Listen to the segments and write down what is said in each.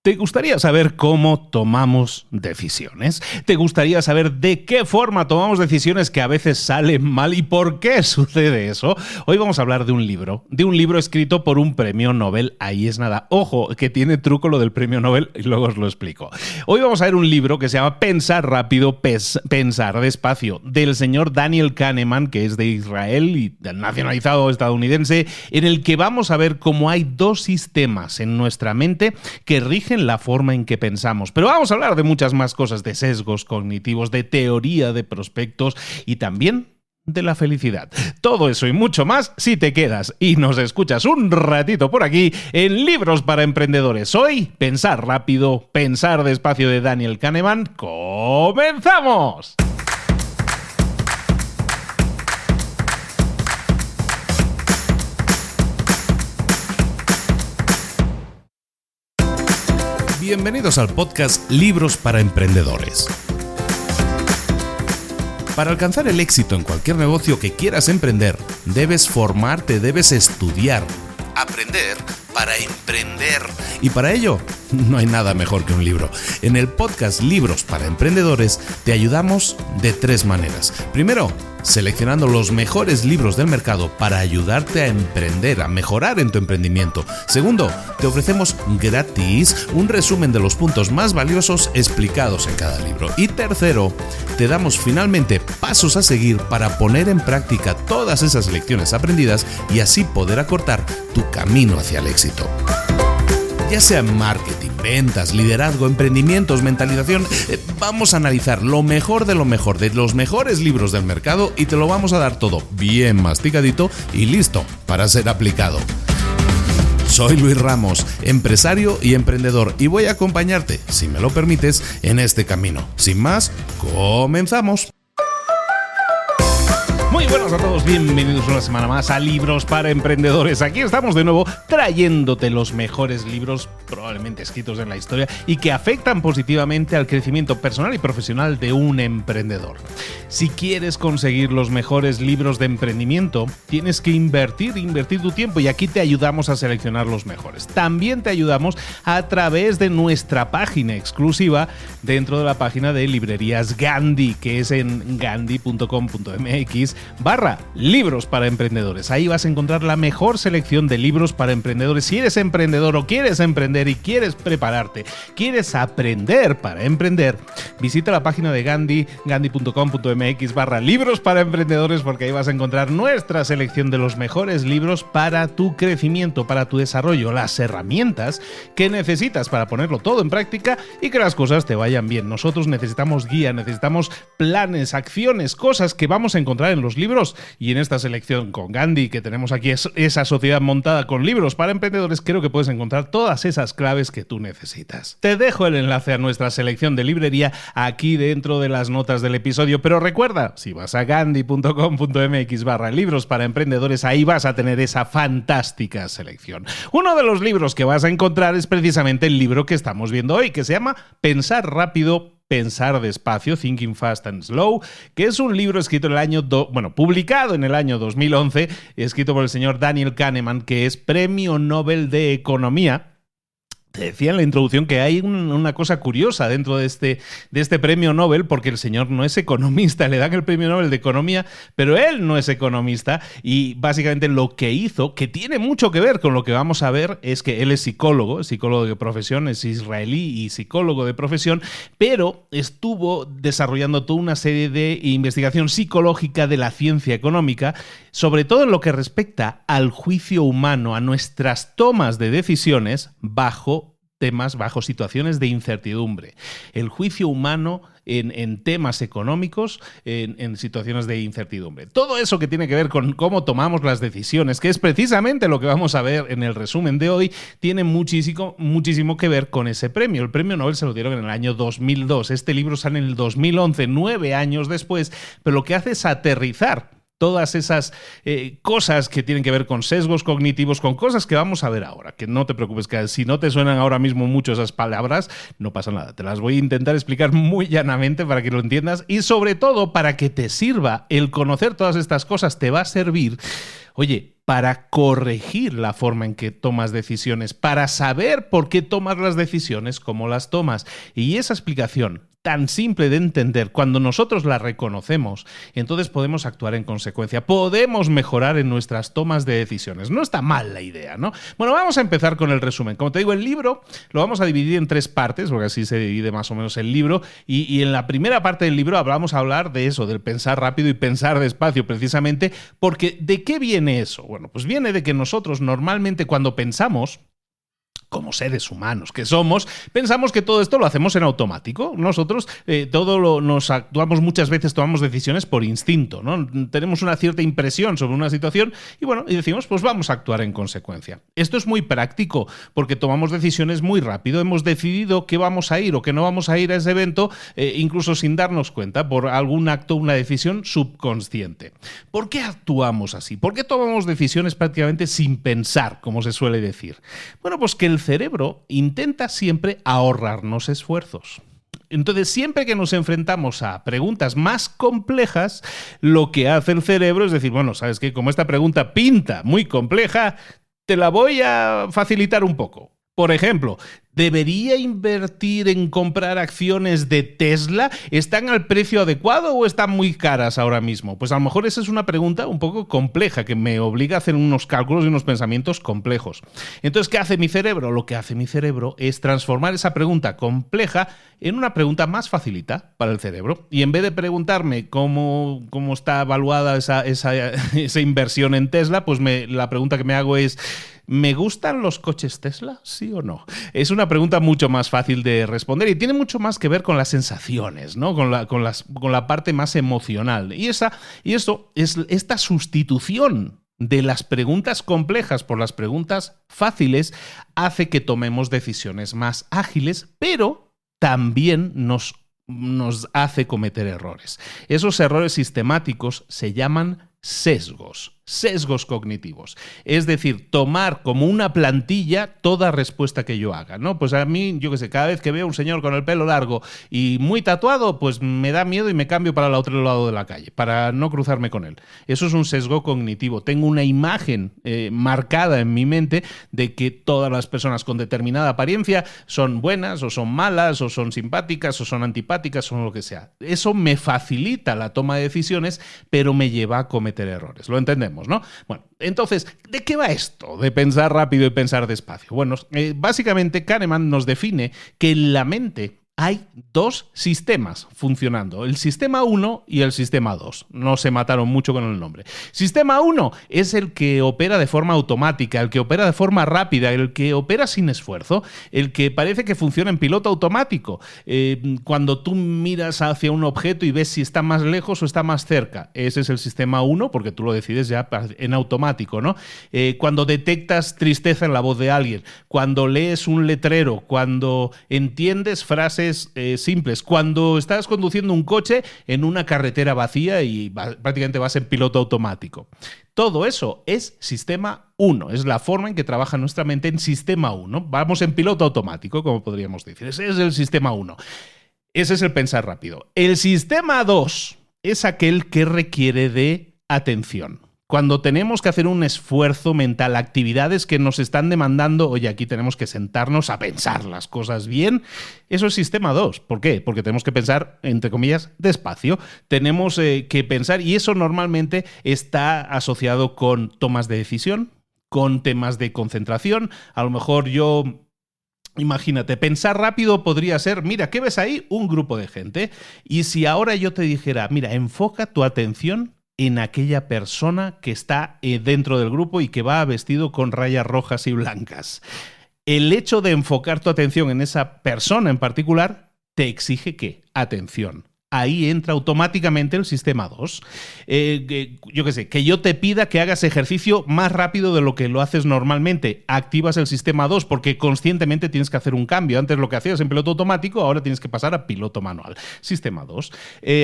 ¿Te gustaría saber cómo tomamos decisiones? ¿Te gustaría saber de qué forma tomamos decisiones que a veces salen mal y por qué sucede eso? Hoy vamos a hablar de un libro escrito por un premio Nobel. Ahí es nada. Ojo, que tiene truco lo del premio Nobel y luego os lo explico. Hoy vamos a ver un libro que se llama Pensar rápido, pensar despacio, del señor Daniel Kahneman, que es de Israel y nacionalizado estadounidense, en el que vamos a ver cómo hay dos sistemas en nuestra mente que rigen la forma en que pensamos. Pero vamos a hablar de muchas más cosas, de sesgos cognitivos, de teoría de prospectos y también de la felicidad. Todo eso y mucho más si te quedas y nos escuchas un ratito por aquí en Libros para Emprendedores. Hoy, Pensar rápido, pensar despacio de Daniel Kahneman. ¡Comenzamos! Bienvenidos al podcast Libros para Emprendedores. Para alcanzar el éxito en cualquier negocio que quieras emprender, debes formarte, debes estudiar, aprender para emprender. Y para ello, no hay nada mejor que un libro. En el podcast Libros para Emprendedores te ayudamos de tres maneras. Primero, seleccionando los mejores libros del mercado para ayudarte a emprender, a mejorar en tu emprendimiento. Segundo, te ofrecemos gratis un resumen de los puntos más valiosos explicados en cada libro. Y tercero, te damos finalmente pasos a seguir para poner en práctica todas esas lecciones aprendidas y así poder acortar tu camino hacia el éxito. Ya sea marketing, ventas, liderazgo, emprendimientos, mentalización, vamos a analizar lo mejor de los mejores libros del mercado y te lo vamos a dar todo bien masticadito y listo para ser aplicado. Soy Luis Ramos, empresario y emprendedor, y voy a acompañarte, si me lo permites, en este camino. Sin más, comenzamos. Muy buenas a todos, bienvenidos una semana más a Libros para Emprendedores. Aquí estamos de nuevo trayéndote los mejores libros probablemente escritos en la historia y que afectan positivamente al crecimiento personal y profesional de un emprendedor. Si quieres conseguir los mejores libros de emprendimiento, tienes que invertir tu tiempo y aquí te ayudamos a seleccionar los mejores. También te ayudamos a través de nuestra página exclusiva dentro de la página de Librerías Gandhi, que es en gandhi.com.mx/libros para emprendedores. Ahí vas a encontrar la mejor selección de libros para emprendedores. Si eres emprendedor o quieres emprender y quieres prepararte, quieres aprender para emprender, visita la página de Gandhi, gandhi.com.mx/libros para emprendedores, porque ahí vas a encontrar nuestra selección de los mejores libros para tu crecimiento, para tu desarrollo, las herramientas que necesitas para ponerlo todo en práctica y que las cosas te vayan bien. Nosotros necesitamos guía, necesitamos planes, acciones, cosas que vamos a encontrar en los libros, y en esta selección con Gandhi, que tenemos aquí esa sociedad montada con libros para emprendedores, creo que puedes encontrar todas esas claves que tú necesitas. Te dejo el enlace a nuestra selección de librería aquí dentro de las notas del episodio, pero recuerda, si vas a gandhi.com.mx/libros para emprendedores, ahí vas a tener esa fantástica selección. Uno de los libros que vas a encontrar es precisamente el libro que estamos viendo hoy, que se llama Pensar rápido, Pensar despacio, Thinking Fast and Slow, que es un libro escrito en el año publicado en el año 2011, escrito por el señor Daniel Kahneman, que es Premio Nobel de Economía. Te decía en la introducción que hay una cosa curiosa dentro de este premio Nobel, porque el señor no es economista, le dan el premio Nobel de Economía, pero él no es economista, y básicamente lo que hizo, que tiene mucho que ver con lo que vamos a ver, es que él es psicólogo de profesión, es israelí y psicólogo de profesión, pero estuvo desarrollando toda una serie de investigación psicológica de la ciencia económica, sobre todo en lo que respecta al juicio humano, a nuestras tomas de decisiones bajo situaciones de incertidumbre. El juicio humano en temas económicos, en situaciones de incertidumbre. Todo eso que tiene que ver con cómo tomamos las decisiones, que es precisamente lo que vamos a ver en el resumen de hoy, tiene muchísimo que ver con ese premio. El premio Nobel se lo dieron en el año 2002. Este libro sale en el 2011, 9 años después, pero lo que hace es aterrizar todas esas cosas que tienen que ver con sesgos cognitivos, con cosas que vamos a ver ahora. Que no te preocupes, que si no te suenan ahora mismo mucho esas palabras, no pasa nada. Te las voy a intentar explicar muy llanamente para que lo entiendas y sobre todo para que te sirva el conocer todas estas cosas. Te va a servir, oye, para corregir la forma en que tomas decisiones, para saber por qué tomas las decisiones como las tomas. Y esa explicación tan simple de entender, cuando nosotros la reconocemos, entonces podemos actuar en consecuencia, podemos mejorar en nuestras tomas de decisiones. No está mal la idea, ¿no? Bueno, vamos a empezar con el resumen. Como te digo, el libro lo vamos a dividir en 3 partes, porque así se divide más o menos el libro, y en la primera parte del libro vamos a hablar de eso, del pensar rápido y pensar despacio, precisamente porque ¿de qué viene eso? Bueno, pues viene de que nosotros normalmente cuando pensamos, como seres humanos que somos, pensamos que todo esto lo hacemos en automático. Nosotros nos actuamos muchas veces, tomamos decisiones por instinto, ¿no? Tenemos una cierta impresión sobre una situación y decimos, pues vamos a actuar en consecuencia. Esto es muy práctico porque tomamos decisiones muy rápido. Hemos decidido que vamos a ir o que no vamos a ir a ese evento, incluso sin darnos cuenta, por algún acto, una decisión subconsciente. ¿Por qué actuamos así? ¿Por qué tomamos decisiones prácticamente sin pensar, como se suele decir? Bueno, pues que el cerebro intenta siempre ahorrarnos esfuerzos. Entonces, siempre que nos enfrentamos a preguntas más complejas, lo que hace el cerebro es decir, bueno, ¿sabes qué? Como esta pregunta pinta muy compleja, te la voy a facilitar un poco. Por ejemplo, ¿debería invertir en comprar acciones de Tesla? ¿Están al precio adecuado o están muy caras ahora mismo? Pues a lo mejor esa es una pregunta un poco compleja que me obliga a hacer unos cálculos y unos pensamientos complejos. Entonces, ¿qué hace mi cerebro? Lo que hace mi cerebro es transformar esa pregunta compleja en una pregunta más facilita para el cerebro. Y en vez de preguntarme cómo está evaluada esa inversión en Tesla, pues la pregunta que me hago es, ¿me gustan los coches Tesla? ¿Sí o no? Es una pregunta mucho más fácil de responder y tiene mucho más que ver con las sensaciones, ¿no? Con la parte más emocional. Y eso es esta sustitución de las preguntas complejas por las preguntas fáciles hace que tomemos decisiones más ágiles, pero también nos hace cometer errores. Esos errores sistemáticos se llaman sesgos cognitivos. Es decir, tomar como una plantilla toda respuesta que yo haga, ¿no? Pues a mí, yo qué sé, cada vez que veo a un señor con el pelo largo y muy tatuado, pues me da miedo y me cambio para el otro lado de la calle, para no cruzarme con él. Eso es un sesgo cognitivo. Tengo una imagen marcada en mi mente de que todas las personas con determinada apariencia son buenas o son malas o son simpáticas o son antipáticas o lo que sea. Eso me facilita la toma de decisiones, pero me lleva a cometer errores. Lo entendemos, ¿no? Bueno, entonces, ¿de qué va esto de pensar rápido y pensar despacio? Bueno, básicamente Kahneman nos define que en la mente hay 2 sistemas funcionando, el sistema 1 y el sistema 2. No se mataron mucho con el nombre. Sistema 1 es el que opera de forma automática, el que opera de forma rápida, el que opera sin esfuerzo, el que parece que funciona en piloto automático. Cuando tú miras hacia un objeto y ves si está más lejos o está más cerca, ese es el sistema 1, porque tú lo decides ya en automático, ¿no? Cuando detectas tristeza en la voz de alguien, cuando lees un letrero, cuando entiendes frases simples, cuando estás conduciendo un coche en una carretera vacía y prácticamente vas en piloto automático. Todo eso es sistema 1, es la forma en que trabaja nuestra mente en sistema 1. Vamos en piloto automático, como podríamos decir. Ese es el sistema 1. Ese es el pensar rápido. El sistema 2 es aquel que requiere de atención. Cuando tenemos que hacer un esfuerzo mental, actividades que nos están demandando, oye, aquí tenemos que sentarnos a pensar las cosas bien, eso es sistema 2. ¿Por qué? Porque tenemos que pensar, entre comillas, despacio. Tenemos que pensar, y eso normalmente está asociado con tomas de decisión, con temas de concentración. A lo mejor imagínate, pensar rápido podría ser, mira, ¿qué ves ahí? Un grupo de gente. Y si ahora yo te dijera, mira, enfoca tu atención en aquella persona que está dentro del grupo y que va vestido con rayas rojas y blancas. El hecho de enfocar tu atención en esa persona en particular te exige ¿qué? Atención. Ahí entra automáticamente el sistema 2. Yo qué sé, que yo te pida que hagas ejercicio más rápido de lo que lo haces normalmente. Activas el sistema 2 porque conscientemente tienes que hacer un cambio. Antes lo que hacías en piloto automático, ahora tienes que pasar a piloto manual. Sistema 2.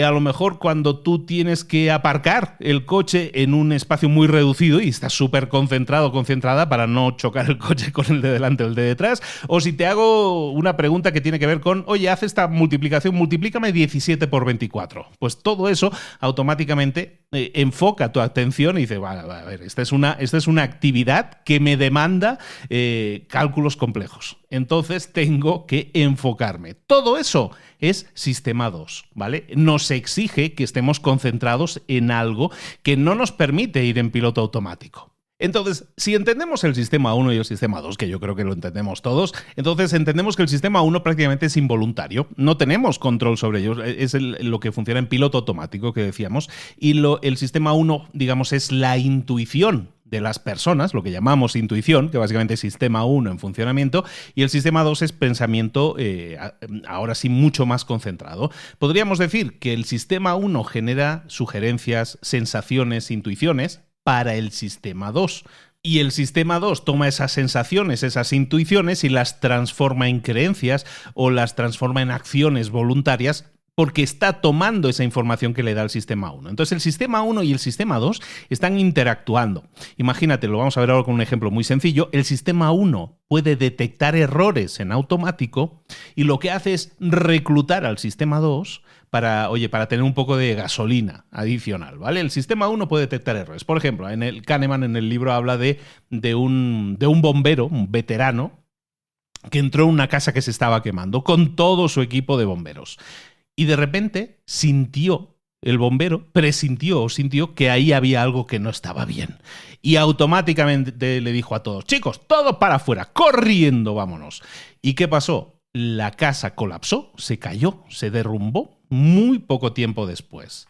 A lo mejor cuando tú tienes que aparcar el coche en un espacio muy reducido y estás súper concentrado o concentrada para no chocar el coche con el de delante o el de detrás. O si te hago una pregunta que tiene que ver con, oye, haz esta multiplicación, multiplícame 17 por 24. Pues todo eso automáticamente enfoca tu atención y dice, vale, a ver, esta es una actividad que me demanda cálculos complejos. Entonces tengo que enfocarme. Todo eso es sistema 2, ¿vale? Nos exige que estemos concentrados en algo que no nos permite ir en piloto automático. Entonces, si entendemos el sistema 1 y el sistema 2, que yo creo que lo entendemos todos, entonces entendemos que el sistema 1 prácticamente es involuntario, no tenemos control sobre ellos, es lo que funciona en piloto automático que decíamos, y el sistema 1, digamos, es la intuición de las personas, lo que llamamos intuición, que básicamente es sistema 1 en funcionamiento, y el sistema 2 es pensamiento, ahora sí, mucho más concentrado. Podríamos decir que el sistema 1 genera sugerencias, sensaciones, intuiciones para el sistema 2. Y el sistema 2 toma esas sensaciones, esas intuiciones y las transforma en creencias o las transforma en acciones voluntarias porque está tomando esa información que le da el sistema 1. Entonces el sistema 1 y el sistema 2 están interactuando. Imagínate, lo vamos a ver ahora con un ejemplo muy sencillo. El sistema 1 puede detectar errores en automático y lo que hace es reclutar al sistema 2 para tener un poco de gasolina adicional, ¿vale? El sistema 1 puede detectar errores. Por ejemplo, Kahneman en el libro habla de un bombero, un veterano, que entró en una casa que se estaba quemando con todo su equipo de bomberos. Y de repente el bombero presintió o sintió que ahí había algo que no estaba bien. Y automáticamente le dijo a todos, chicos, todos para afuera, corriendo, vámonos. ¿Y qué pasó? La casa colapsó, se cayó, se derrumbó muy poco tiempo después.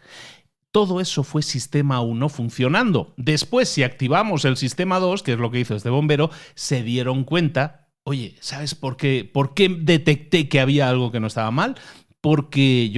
Todo eso fue sistema 1 funcionando. Después, si activamos el sistema 2, que es lo que hizo este bombero, se dieron cuenta, oye, ¿sabes por qué detecté que había algo que no estaba mal? Porque,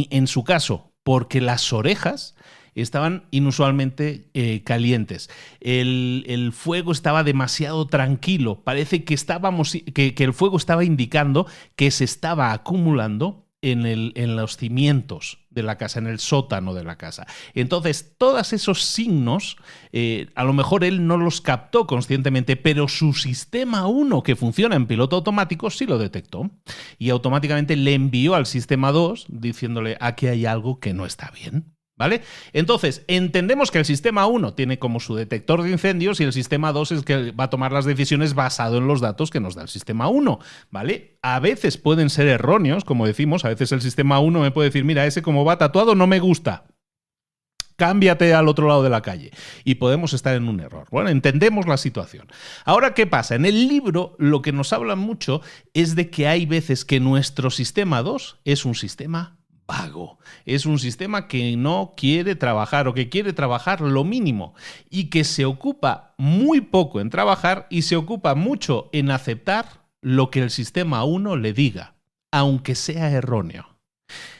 en su caso, porque las orejas estaban inusualmente calientes. El fuego estaba demasiado tranquilo. Parece que el fuego estaba indicando que se estaba acumulando en los cimientos de la casa, en el sótano de la casa. Entonces, todos esos signos, a lo mejor él no los captó conscientemente, pero su sistema 1, que funciona en piloto automático, sí lo detectó. Y automáticamente le envió al sistema 2 diciéndole, aquí hay algo que no está bien. ¿Vale? Entonces, entendemos que el sistema 1 tiene como su detector de incendios y el sistema 2 es que va a tomar las decisiones basado en los datos que nos da el sistema 1, ¿vale? A veces pueden ser erróneos, como decimos, a veces el sistema 1 me puede decir, mira, ese como va tatuado no me gusta. Cámbiate al otro lado de la calle. Y podemos estar en un error. Bueno, entendemos la situación. Ahora, ¿qué pasa? En el libro lo que nos habla mucho es de que hay veces que nuestro sistema 2 es un sistema vago. Es un sistema que no quiere trabajar o que quiere trabajar lo mínimo y que se ocupa muy poco en trabajar y se ocupa mucho en aceptar lo que el sistema 1 le diga, aunque sea erróneo.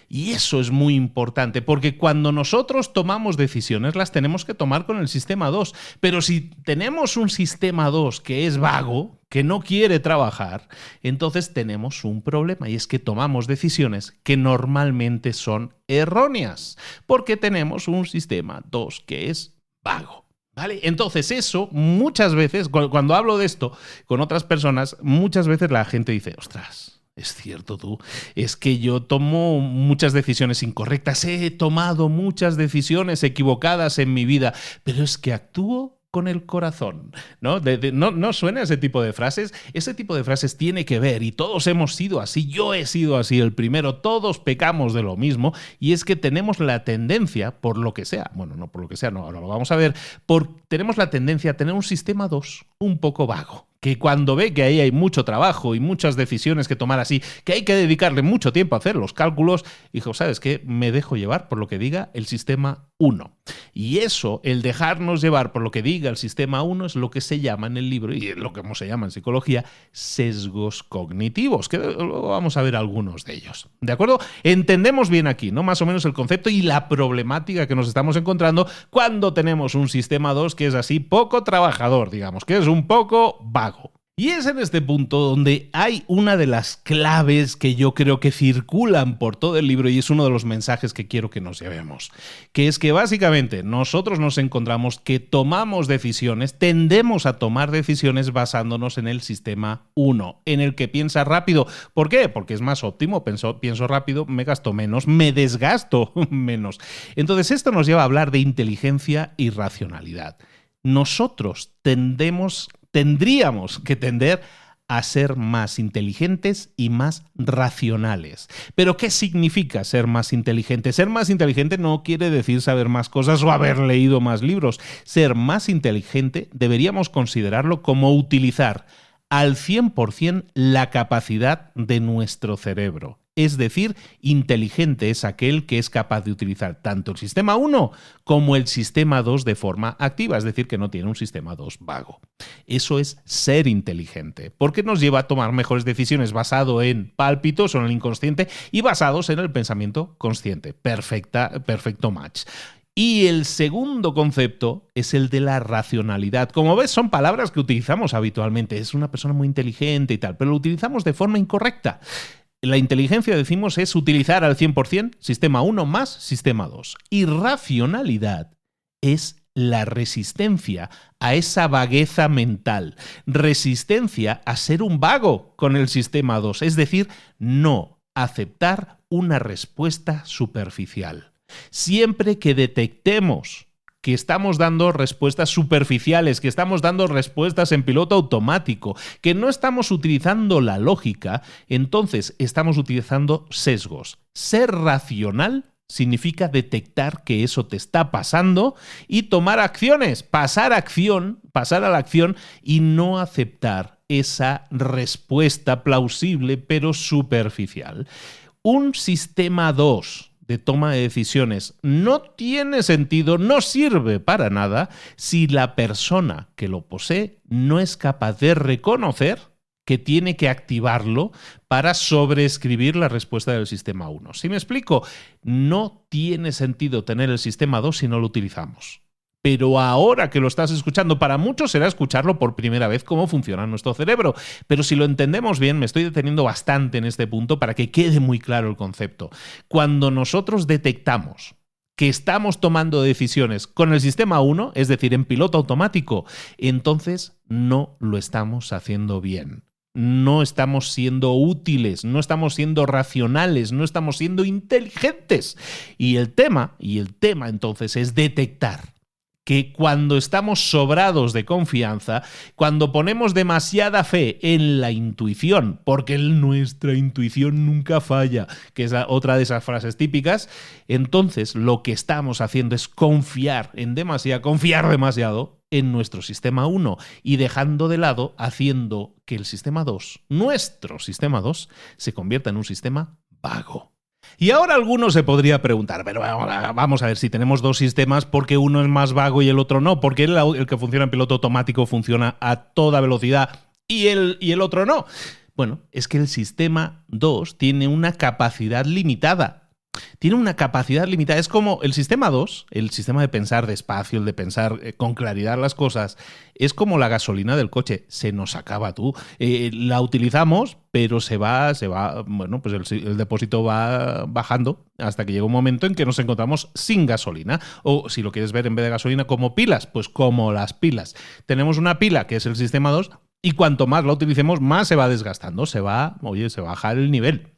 Y eso es muy importante, porque cuando nosotros tomamos decisiones las tenemos que tomar con el sistema 2. Pero si tenemos un sistema 2 que es vago, que no quiere trabajar, entonces tenemos un problema y es que tomamos decisiones que normalmente son erróneas, porque tenemos un sistema 2 que es vago. ¿Vale? Entonces eso muchas veces, cuando hablo de esto con otras personas, muchas veces la gente dice, ostras, es cierto tú, es que yo tomo muchas decisiones incorrectas, he tomado muchas decisiones equivocadas en mi vida, pero es que actúo con el corazón, ¿no? ¿No suena ese tipo de frases? Ese tipo de frases tiene que ver, y todos hemos sido así, yo he sido así el primero, todos pecamos de lo mismo, y es que tenemos la tendencia, por lo que sea, bueno, no por lo que sea, no, ahora lo vamos a ver, tenemos la tendencia a tener un sistema 2 un poco vago, que cuando ve que ahí hay mucho trabajo y muchas decisiones que tomar así, que hay que dedicarle mucho tiempo a hacer los cálculos, dijo, ¿sabes qué? Me dejo llevar por lo que diga el sistema 1. Y eso, el dejarnos llevar por lo que diga el sistema 1, es lo que se llama en el libro, y es lo que se llama en psicología, sesgos cognitivos, que luego vamos a ver algunos de ellos. ¿De acuerdo? Entendemos bien aquí, ¿no? Más o menos el concepto y la problemática que nos estamos encontrando cuando tenemos un sistema 2 que es así poco trabajador, digamos, que es un poco vago. Y es en este punto donde hay una de las claves que yo creo que circulan por todo el libro y es uno de los mensajes que quiero que nos llevemos, que es que básicamente nosotros nos encontramos que tomamos decisiones, tendemos a tomar decisiones basándonos en el sistema 1, en el que piensa rápido. ¿Por qué? Porque es más óptimo, pienso rápido, me gasto menos, me desgasto menos. Entonces esto nos lleva a hablar de inteligencia y racionalidad. Nosotros tendríamos que tender a ser más inteligentes y más racionales. ¿Pero qué significa ser más inteligente? Ser más inteligente no quiere decir saber más cosas o haber leído más libros. Ser más inteligente deberíamos considerarlo como utilizar al 100% la capacidad de nuestro cerebro. Es decir, inteligente es aquel que es capaz de utilizar tanto el sistema 1 como el sistema 2 de forma activa, es decir, que no tiene un sistema 2 vago. Eso es ser inteligente, porque nos lleva a tomar mejores decisiones basado en pálpitos o en el inconsciente y basados en el pensamiento consciente. Perfecto match. Y el segundo concepto es el de la racionalidad. Como ves, son palabras que utilizamos habitualmente. Es una persona muy inteligente y tal, pero lo utilizamos de forma incorrecta. La inteligencia, decimos, es utilizar al 100% sistema 1 más sistema 2. Y racionalidad es la resistencia a esa vagueza mental, resistencia a ser un vago con el sistema 2, es decir, no aceptar una respuesta superficial. Siempre que detectemos que estamos dando respuestas superficiales, que estamos dando respuestas en piloto automático, que no estamos utilizando la lógica, entonces estamos utilizando sesgos. Ser racional significa detectar que eso te está pasando y tomar acciones, pasar a la acción y no aceptar esa respuesta plausible pero superficial. Un sistema 2 de toma de decisiones no tiene sentido, no sirve para nada si la persona que lo posee no es capaz de reconocer que tiene que activarlo para sobreescribir la respuesta del sistema 1. ¿Sí me explico? No tiene sentido tener el sistema 2 si no lo utilizamos. Pero ahora que lo estás escuchando, para muchos será escucharlo por primera vez cómo funciona nuestro cerebro. Pero si lo entendemos bien, me estoy deteniendo bastante en este punto para que quede muy claro el concepto. Cuando nosotros detectamos que estamos tomando decisiones con el sistema 1, es decir, en piloto automático, entonces no lo estamos haciendo bien. No estamos siendo útiles, no estamos siendo racionales, no estamos siendo inteligentes. Y el tema entonces es detectar que cuando estamos sobrados de confianza, cuando ponemos demasiada fe en la intuición, porque nuestra intuición nunca falla, que es otra de esas frases típicas, entonces lo que estamos haciendo es confiar demasiado en nuestro sistema 1 y dejando de lado, haciendo que el sistema 2, nuestro sistema 2, se convierta en un sistema vago. Y ahora alguno se podría preguntar, pero vamos a ver, si tenemos dos sistemas, ¿por qué uno es más vago y el otro no? ¿Por qué el que funciona en piloto automático funciona a toda velocidad y el otro no? Bueno, es que el sistema 2 tiene una capacidad limitada. Es como el sistema 2, el sistema de pensar despacio, el de pensar con claridad las cosas, es como la gasolina del coche, se nos acaba la utilizamos, pero se va, bueno, pues el depósito va bajando hasta que llega un momento en que nos encontramos sin gasolina. O si lo quieres ver en vez de gasolina como pilas, pues como las pilas. Tenemos una pila que es el sistema 2 y cuanto más la utilicemos, más se va desgastando, se baja el nivel.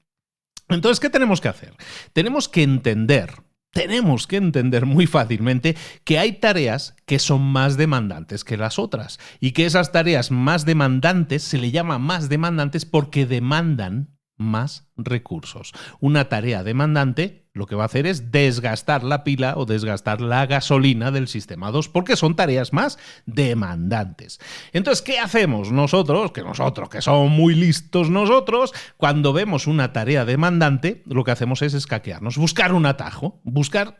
Entonces, ¿qué tenemos que hacer? Tenemos que entender muy fácilmente que hay tareas que son más demandantes que las otras y que esas tareas más demandantes se le llama más demandantes porque demandan más recursos. Una tarea demandante lo que va a hacer es desgastar la pila o desgastar la gasolina del sistema 2 porque son tareas más demandantes. Entonces, ¿qué hacemos nosotros, que somos muy listos nosotros, cuando vemos una tarea demandante? Lo que hacemos es escaquearnos, buscar un atajo,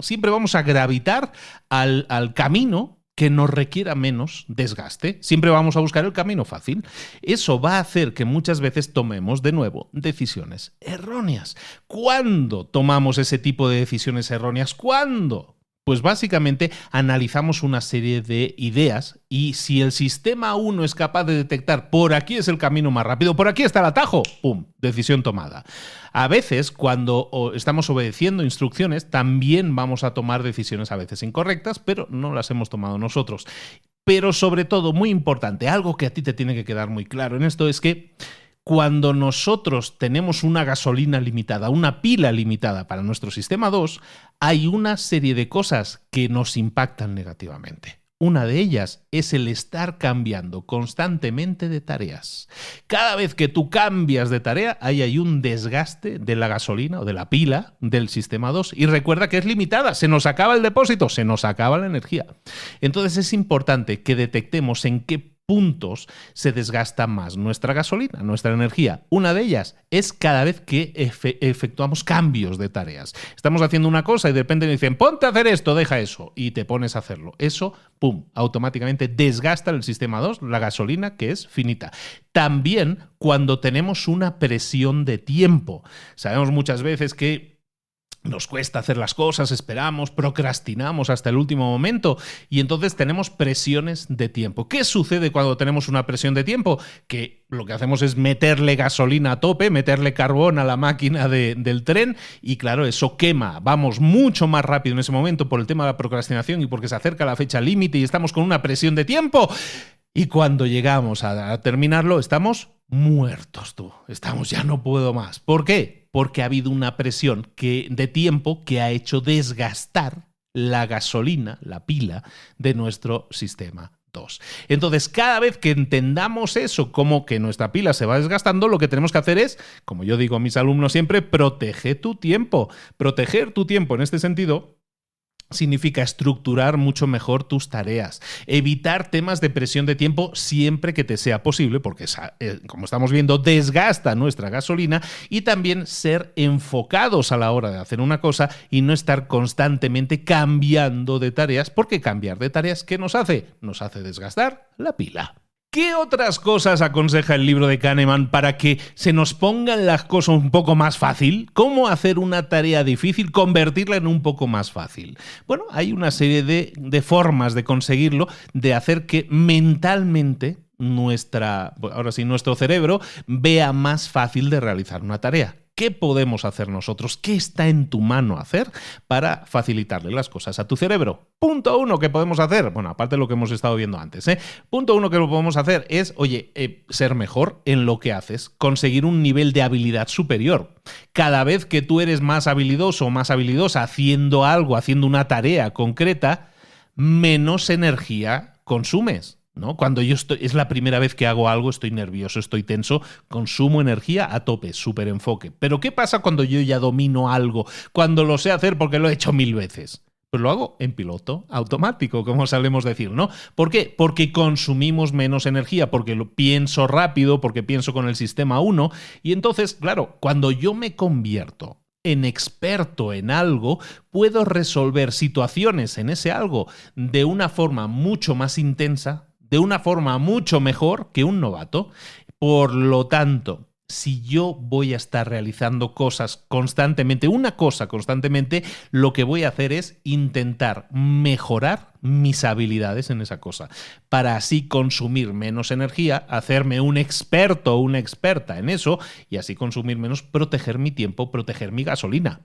siempre vamos a gravitar al camino que nos requiera menos desgaste. Siempre vamos a buscar el camino fácil. Eso va a hacer que muchas veces tomemos de nuevo decisiones erróneas. ¿Cuándo tomamos ese tipo de decisiones erróneas? ¿Cuándo? Pues básicamente analizamos una serie de ideas y si el sistema 1 es capaz de detectar por aquí es el camino más rápido, por aquí está el atajo, ¡pum!, decisión tomada. A veces, cuando estamos obedeciendo instrucciones, también vamos a tomar decisiones a veces incorrectas, pero no las hemos tomado nosotros. Pero sobre todo, muy importante, algo que a ti te tiene que quedar muy claro en esto es que cuando nosotros tenemos una gasolina limitada, una pila limitada para nuestro sistema 2, hay una serie de cosas que nos impactan negativamente. Una de ellas es el estar cambiando constantemente de tareas. Cada vez que tú cambias de tarea, ahí hay un desgaste de la gasolina o de la pila del sistema 2. Y recuerda que es limitada, se nos acaba el depósito, se nos acaba la energía. Entonces es importante que detectemos en qué puntos se desgasta más nuestra gasolina, nuestra energía. Una de ellas es cada vez que efectuamos cambios de tareas. Estamos haciendo una cosa y de repente me dicen, ponte a hacer esto, deja eso, y te pones a hacerlo. Eso, pum, automáticamente desgasta el sistema 2, la gasolina, que es finita. También cuando tenemos una presión de tiempo. Sabemos muchas veces que nos cuesta hacer las cosas, esperamos, procrastinamos hasta el último momento y entonces tenemos presiones de tiempo. ¿Qué sucede cuando tenemos una presión de tiempo? Que lo que hacemos es meterle gasolina a tope, meterle carbón a la máquina del tren y claro, eso quema. Vamos mucho más rápido en ese momento por el tema de la procrastinación y porque se acerca la fecha límite y estamos con una presión de tiempo. Y cuando llegamos a terminarlo, estamos muertos, tú. Estamos, ya no puedo más. ¿Por qué? Porque ha habido una presión de tiempo que ha hecho desgastar la gasolina, la pila de nuestro sistema 2. Entonces, cada vez que entendamos eso, como que nuestra pila se va desgastando, lo que tenemos que hacer es, como yo digo a mis alumnos siempre, protege tu tiempo. Proteger tu tiempo en este sentido significa estructurar mucho mejor tus tareas, evitar temas de presión de tiempo siempre que te sea posible, porque como estamos viendo, desgasta nuestra gasolina, y también ser enfocados a la hora de hacer una cosa y no estar constantemente cambiando de tareas, porque cambiar de tareas, ¿qué nos hace? Nos hace desgastar la pila. ¿Qué otras cosas aconseja el libro de Kahneman para que se nos pongan las cosas un poco más fácil? ¿Cómo hacer una tarea difícil, convertirla en un poco más fácil? Bueno, hay una serie de formas de conseguirlo, de hacer que mentalmente nuestro cerebro vea más fácil de realizar una tarea. ¿Qué podemos hacer nosotros? ¿Qué está en tu mano hacer para facilitarle las cosas a tu cerebro? Punto 1 que podemos hacer, bueno, aparte de lo que hemos estado viendo antes, Punto 1 que lo podemos hacer es, ser mejor en lo que haces, conseguir un nivel de habilidad superior. Cada vez que tú eres más habilidoso o más habilidosa haciendo algo, haciendo una tarea concreta, menos energía consumes, ¿no? Cuando es la primera vez que hago algo, estoy nervioso, estoy tenso, consumo energía a tope, súper enfoque. Pero ¿qué pasa cuando yo ya domino algo? Cuando lo sé hacer porque lo he hecho 1000 veces. Pues lo hago en piloto automático, como solemos decir, ¿no? ¿Por qué? Porque consumimos menos energía, porque lo pienso rápido, porque pienso con el sistema 1. Y entonces, claro, cuando yo me convierto en experto en algo, puedo resolver situaciones en ese algo de una forma mucho más intensa, de una forma mucho mejor que un novato. Por lo tanto, si yo voy a estar realizando cosas constantemente, una cosa constantemente, lo que voy a hacer es intentar mejorar mis habilidades en esa cosa, para así consumir menos energía, hacerme un experto o una experta en eso y así consumir menos, proteger mi tiempo, proteger mi gasolina.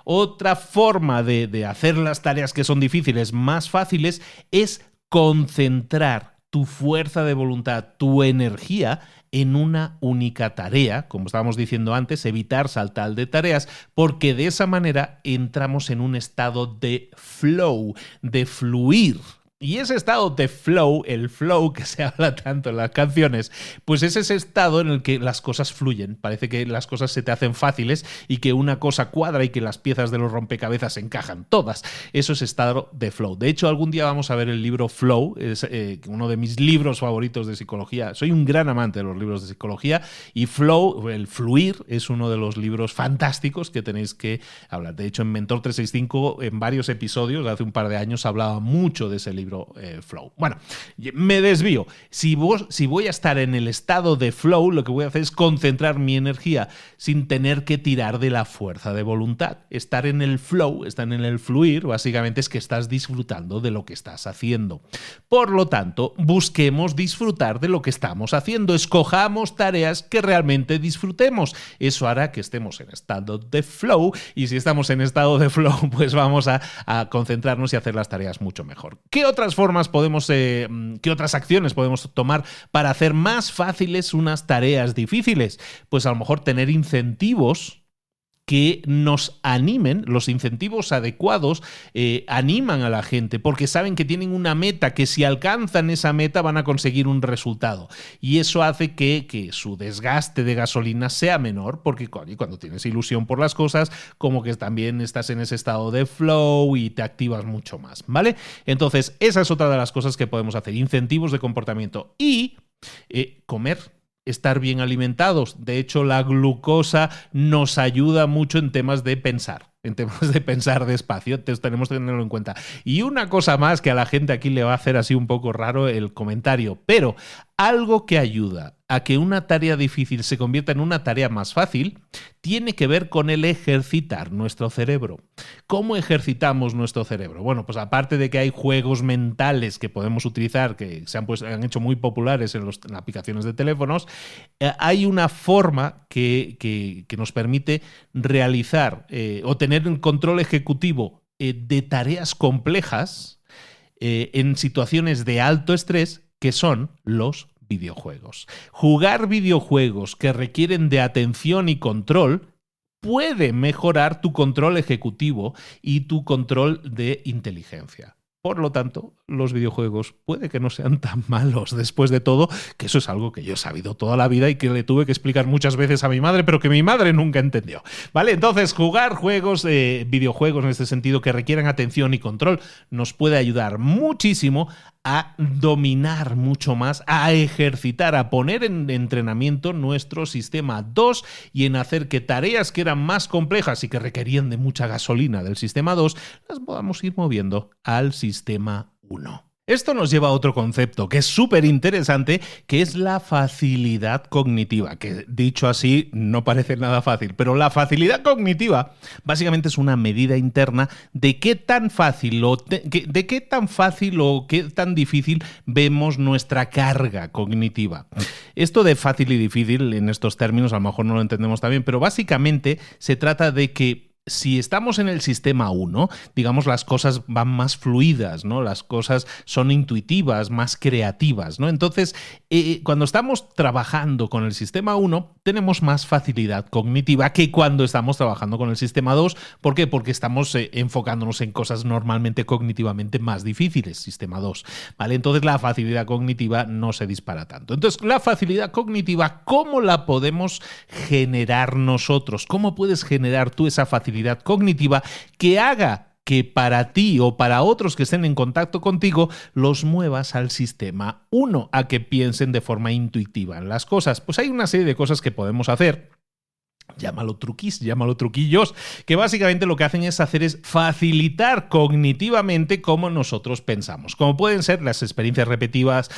Otra forma de hacer las tareas que son difíciles más fáciles es concentrar tu fuerza de voluntad, tu energía en una única tarea, como estábamos diciendo antes, evitar saltar de tareas, porque de esa manera entramos en un estado de flow, de fluir. Y ese estado de flow, el flow que se habla tanto en las canciones, pues es ese estado en el que las cosas fluyen. Parece que las cosas se te hacen fáciles y que una cosa cuadra y que las piezas de los rompecabezas se encajan todas. Eso es estado de flow. De hecho, algún día vamos a ver el libro Flow, es uno de mis libros favoritos de psicología. Soy un gran amante de los libros de psicología y Flow, el fluir, es uno de los libros fantásticos que tenéis que hablar. De hecho, en Mentor 365, en varios episodios, hace un par de años, hablaba mucho de ese libro. libro Flow. Bueno, me desvío. Si voy a estar en el estado de flow, lo que voy a hacer es concentrar mi energía sin tener que tirar de la fuerza de voluntad. Estar en el flow, estar en el fluir, básicamente es que estás disfrutando de lo que estás haciendo. Por lo tanto, busquemos disfrutar de lo que estamos haciendo. Escojamos tareas que realmente disfrutemos. Eso hará que estemos en estado de flow, y si estamos en estado de flow, pues vamos a concentrarnos y hacer las tareas mucho mejor. ¿Qué otras formas qué otras acciones podemos tomar para hacer más fáciles unas tareas difíciles? Pues a lo mejor tener incentivos que nos animen. Los incentivos adecuados animan a la gente porque saben que tienen una meta, que si alcanzan esa meta van a conseguir un resultado. Y eso hace que su desgaste de gasolina sea menor, porque cuando tienes ilusión por las cosas, como que también estás en ese estado de flow y te activas mucho más, ¿vale? Entonces, esa es otra de las cosas que podemos hacer, incentivos de comportamiento. Y comer. Estar bien alimentados. De hecho, la glucosa nos ayuda mucho en temas de pensar. En temas de pensar despacio, entonces tenemos que tenerlo en cuenta. Y una cosa más que a la gente aquí le va a hacer así un poco raro el comentario, pero algo que ayuda a que una tarea difícil se convierta en una tarea más fácil tiene que ver con el ejercitar nuestro cerebro. ¿Cómo ejercitamos nuestro cerebro? Bueno, pues aparte de que hay juegos mentales que podemos utilizar, que se han hecho muy populares en las aplicaciones de teléfonos, hay una forma que nos permite realizar o tener un control ejecutivo de tareas complejas en situaciones de alto estrés, que son los videojuegos. Jugar videojuegos que requieren de atención y control puede mejorar tu control ejecutivo y tu control de inteligencia. Por lo tanto, los videojuegos puede que no sean tan malos después de todo, que eso es algo que yo he sabido toda la vida y que le tuve que explicar muchas veces a mi madre, pero que mi madre nunca entendió. ¿Vale? Entonces, jugar videojuegos en este sentido que requieran atención y control nos puede ayudar muchísimo a dominar mucho más, a ejercitar, a poner en entrenamiento nuestro sistema 2 y en hacer que tareas que eran más complejas y que requerían de mucha gasolina del sistema 2 las podamos ir moviendo al sistema 1. Esto nos lleva a otro concepto que es súper interesante, que es la facilidad cognitiva, que dicho así no parece nada fácil, pero la facilidad cognitiva básicamente es una medida interna de qué tan fácil o qué tan difícil vemos nuestra carga cognitiva. Esto de fácil y difícil en estos términos a lo mejor no lo entendemos tan bien, pero básicamente se trata de que si estamos en el sistema 1, digamos, las cosas van más fluidas, ¿no? Las cosas son intuitivas, más creativas, ¿no? Entonces, cuando estamos trabajando con el sistema 1, tenemos más facilidad cognitiva que cuando estamos trabajando con el sistema 2. ¿Por qué? Porque estamos enfocándonos en cosas normalmente cognitivamente más difíciles, sistema 2, ¿vale? Entonces, la facilidad cognitiva no se dispara tanto. Entonces, la facilidad cognitiva, ¿cómo la podemos generar nosotros? ¿Cómo puedes generar tú esa facilidad cognitiva que haga que para ti o para otros que estén en contacto contigo los muevas al sistema 1, a que piensen de forma intuitiva en las cosas? Pues hay una serie de cosas que podemos hacer. Llámalo truquillos, que básicamente lo que hacen es facilitar cognitivamente cómo nosotros pensamos. Como pueden ser las experiencias repetidas,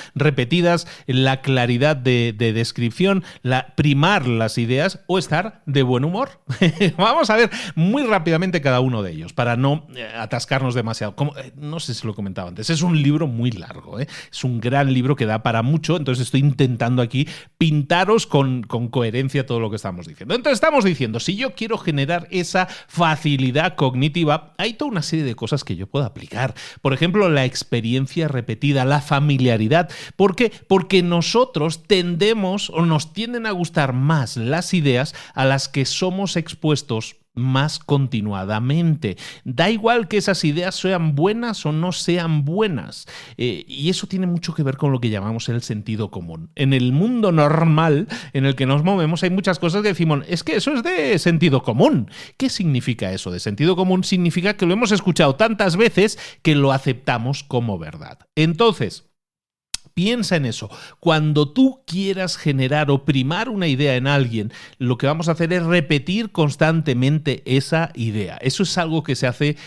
la claridad de descripción, primar las ideas o estar de buen humor. Vamos a ver muy rápidamente cada uno de ellos para no atascarnos demasiado. No sé si lo comentaba antes, es un libro muy largo, ¿eh? Es un gran libro que da para mucho, entonces estoy intentando aquí pintaros con coherencia todo lo que estamos diciendo. Entonces estamos diciendo, si yo quiero generar esa facilidad cognitiva, hay toda una serie de cosas que yo puedo aplicar. Por ejemplo, la experiencia repetida, la familiaridad. ¿Por qué? Porque nosotros tendemos o nos tienden a gustar más las ideas a las que somos expuestos más continuadamente. Da igual que esas ideas sean buenas o no sean buenas. Y eso tiene mucho que ver con lo que llamamos el sentido común. En el mundo normal en el que nos movemos hay muchas cosas que decimos, es que eso es de sentido común. ¿Qué significa eso de sentido común? Significa que lo hemos escuchado tantas veces que lo aceptamos como verdad. Entonces, Piensa en eso. Cuando tú quieras generar o primar una idea en alguien, lo que vamos a hacer es repetir constantemente esa idea. Eso es algo que se hace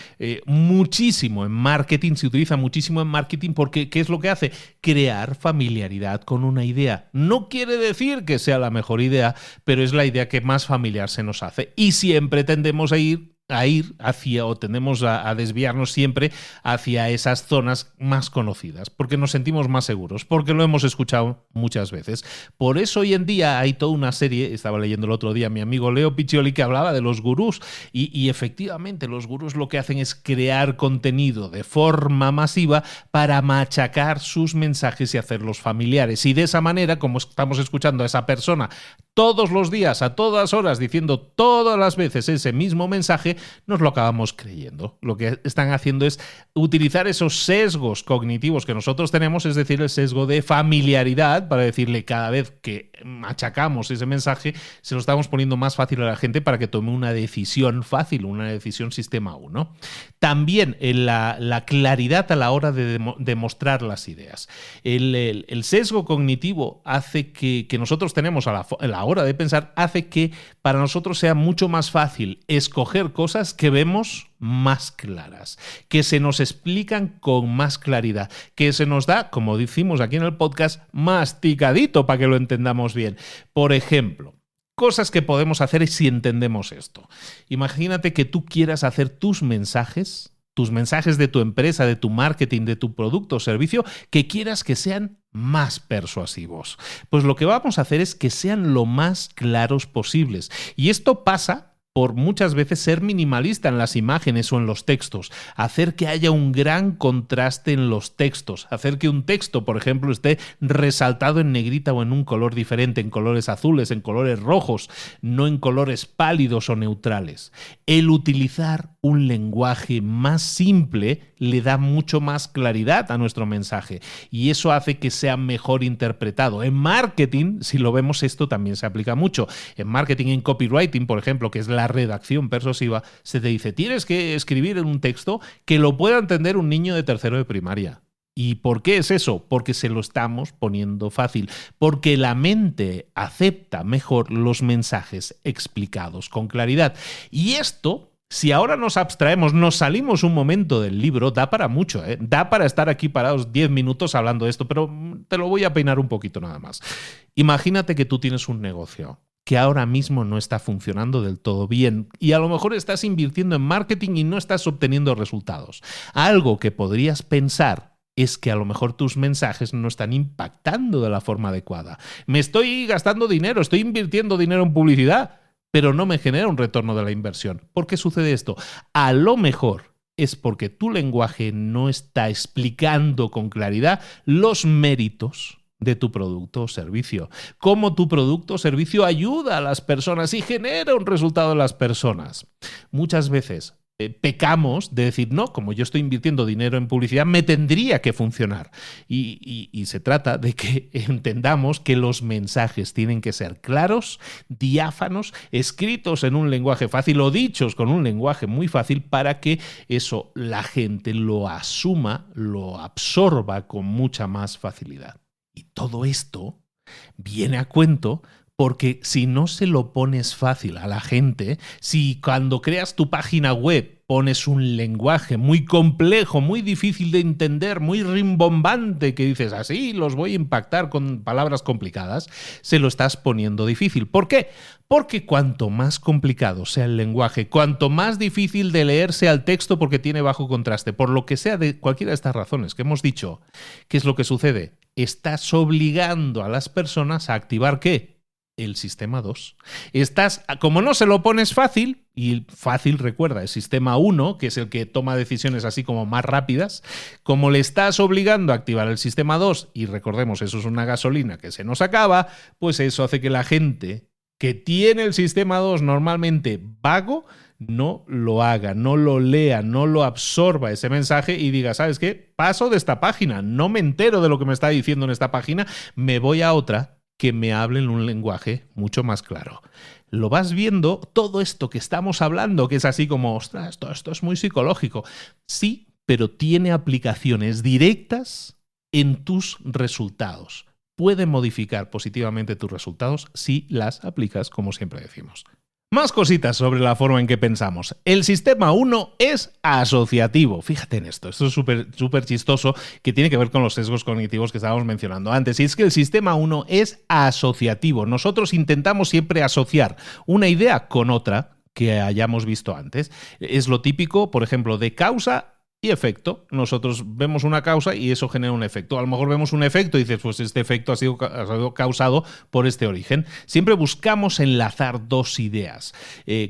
muchísimo en marketing, se utiliza muchísimo en marketing porque ¿qué es lo que hace? Crear familiaridad con una idea. No quiere decir que sea la mejor idea, pero es la idea que más familiar se nos hace. Y siempre tendemos a ir hacia, o tendemos a desviarnos siempre hacia esas zonas más conocidas, porque nos sentimos más seguros, porque lo hemos escuchado muchas veces. Por eso hoy en día hay toda una serie, estaba leyendo el otro día mi amigo Leo Piccioli, que hablaba de los gurús, y efectivamente los gurús lo que hacen es crear contenido de forma masiva para machacar sus mensajes y hacerlos familiares. Y de esa manera, como estamos escuchando a esa persona todos los días, a todas horas, diciendo todas las veces ese mismo mensaje, nos lo acabamos creyendo. Lo que están haciendo es utilizar esos sesgos cognitivos que nosotros tenemos, es decir, el sesgo de familiaridad, para decirle cada vez que machacamos ese mensaje, se lo estamos poniendo más fácil a la gente para que tome una decisión fácil, una decisión sistema 1. También la claridad a la hora de demostrar las ideas. El sesgo cognitivo hace que nosotros tenemos a la hora de pensar, hace que para nosotros sea mucho más fácil escoger cosas que vemos más claras, que se nos explican con más claridad, que se nos da, como decimos aquí en el podcast, masticadito para que lo entendamos bien. Por ejemplo, cosas que podemos hacer si entendemos esto. Imagínate que tú quieras hacer tus mensajes de tu empresa, de tu marketing, de tu producto o servicio, que quieras que sean más persuasivos. Pues lo que vamos a hacer es que sean lo más claros posibles. Y esto pasa por muchas veces ser minimalista en las imágenes o en los textos, hacer que haya un gran contraste en los textos, hacer que un texto, por ejemplo, esté resaltado en negrita o en un color diferente, en colores azules, en colores rojos, no en colores pálidos o neutrales. El utilizar un lenguaje más simple le da mucho más claridad a nuestro mensaje y eso hace que sea mejor interpretado. En marketing, si lo vemos, esto también se aplica mucho. En marketing, en copywriting, por ejemplo, que es la redacción persuasiva, se te dice, tienes que escribir en un texto que lo pueda entender un niño de tercero de primaria. ¿Y por qué es eso? Porque se lo estamos poniendo fácil, porque la mente acepta mejor los mensajes explicados con claridad. Y esto, si ahora nos abstraemos, nos salimos un momento del libro, da para mucho, ¿eh? Da para estar aquí parados 10 minutos hablando de esto, pero te lo voy a peinar un poquito nada más. Imagínate que tú tienes un negocio que ahora mismo no está funcionando del todo bien y a lo mejor estás invirtiendo en marketing y no estás obteniendo resultados. Algo que podrías pensar es que a lo mejor tus mensajes no están impactando de la forma adecuada. Me estoy gastando dinero, estoy invirtiendo dinero en publicidad, pero no me genera un retorno de la inversión. ¿Por qué sucede esto? A lo mejor es porque tu lenguaje no está explicando con claridad los méritos de tu producto o servicio. Cómo tu producto o servicio ayuda a las personas y genera un resultado en las personas. Muchas veces pecamos de decir, no, como yo estoy invirtiendo dinero en publicidad, me tendría que funcionar. Y se trata de que entendamos que los mensajes tienen que ser claros, diáfanos, escritos en un lenguaje fácil o dichos con un lenguaje muy fácil para que eso la gente lo asuma, lo absorba con mucha más facilidad. Y todo esto viene a cuento porque si no se lo pones fácil a la gente, si cuando creas tu página web pones un lenguaje muy complejo, muy difícil de entender, muy rimbombante, que dices así, los voy a impactar con palabras complicadas, se lo estás poniendo difícil. ¿Por qué? Porque cuanto más complicado sea el lenguaje, cuanto más difícil de leer sea el texto porque tiene bajo contraste, por lo que sea de cualquiera de estas razones que hemos dicho, ¿qué es lo que sucede? Estás obligando a las personas a activar ¿qué? El sistema 2. Como no se lo pones fácil, y fácil recuerda, el sistema 1, que es el que toma decisiones así como más rápidas, como le estás obligando a activar el sistema 2, y recordemos, eso es una gasolina que se nos acaba, pues eso hace que la gente que tiene el sistema 2 normalmente vago, no lo haga, no lo lea, no lo absorba ese mensaje y diga, ¿sabes qué? Paso de esta página, no me entero de lo que me está diciendo en esta página, me voy a otra que me hable en un lenguaje mucho más claro. Lo vas viendo, todo esto que estamos hablando, que es así como, ostras, esto es muy psicológico. Sí, pero tiene aplicaciones directas en tus resultados. Puede modificar positivamente tus resultados si las aplicas, como siempre decimos. Más cositas sobre la forma en que pensamos. El sistema 1 es asociativo. Fíjate en esto. Esto es súper chistoso, que tiene que ver con los sesgos cognitivos que estábamos mencionando antes. Y es que el sistema 1 es asociativo. Nosotros intentamos siempre asociar una idea con otra que hayamos visto antes. Es lo típico, por ejemplo, de causa y efecto. Nosotros vemos una causa y eso genera un efecto. A lo mejor vemos un efecto y dices, pues este efecto ha sido causado por este origen. Siempre buscamos enlazar dos ideas,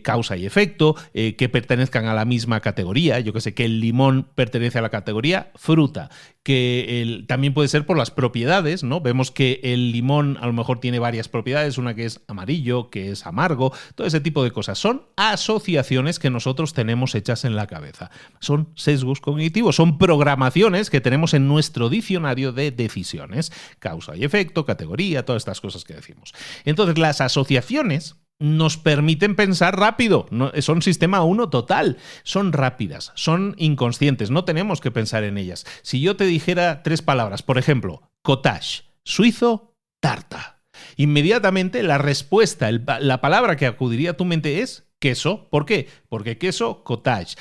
causa y efecto, que pertenezcan a la misma categoría. Yo que sé, que el limón pertenece a la categoría fruta, que también puede ser por las propiedades, ¿no? Vemos que el limón a lo mejor tiene varias propiedades, una que es amarillo, que es amargo, todo ese tipo de cosas. Son asociaciones que nosotros tenemos hechas en la cabeza. Son sesgos cognitivos, son programaciones que tenemos en nuestro diccionario de decisiones. Causa y efecto, categoría, todas estas cosas que decimos. Entonces, las asociaciones nos permiten pensar rápido. Son sistema 1 total. Son rápidas, son inconscientes. No tenemos que pensar en ellas. Si yo te dijera 3 palabras, por ejemplo, cottage, suizo, tarta. Inmediatamente la respuesta, la palabra que acudiría a tu mente es queso. ¿Por qué? Porque queso, cottage,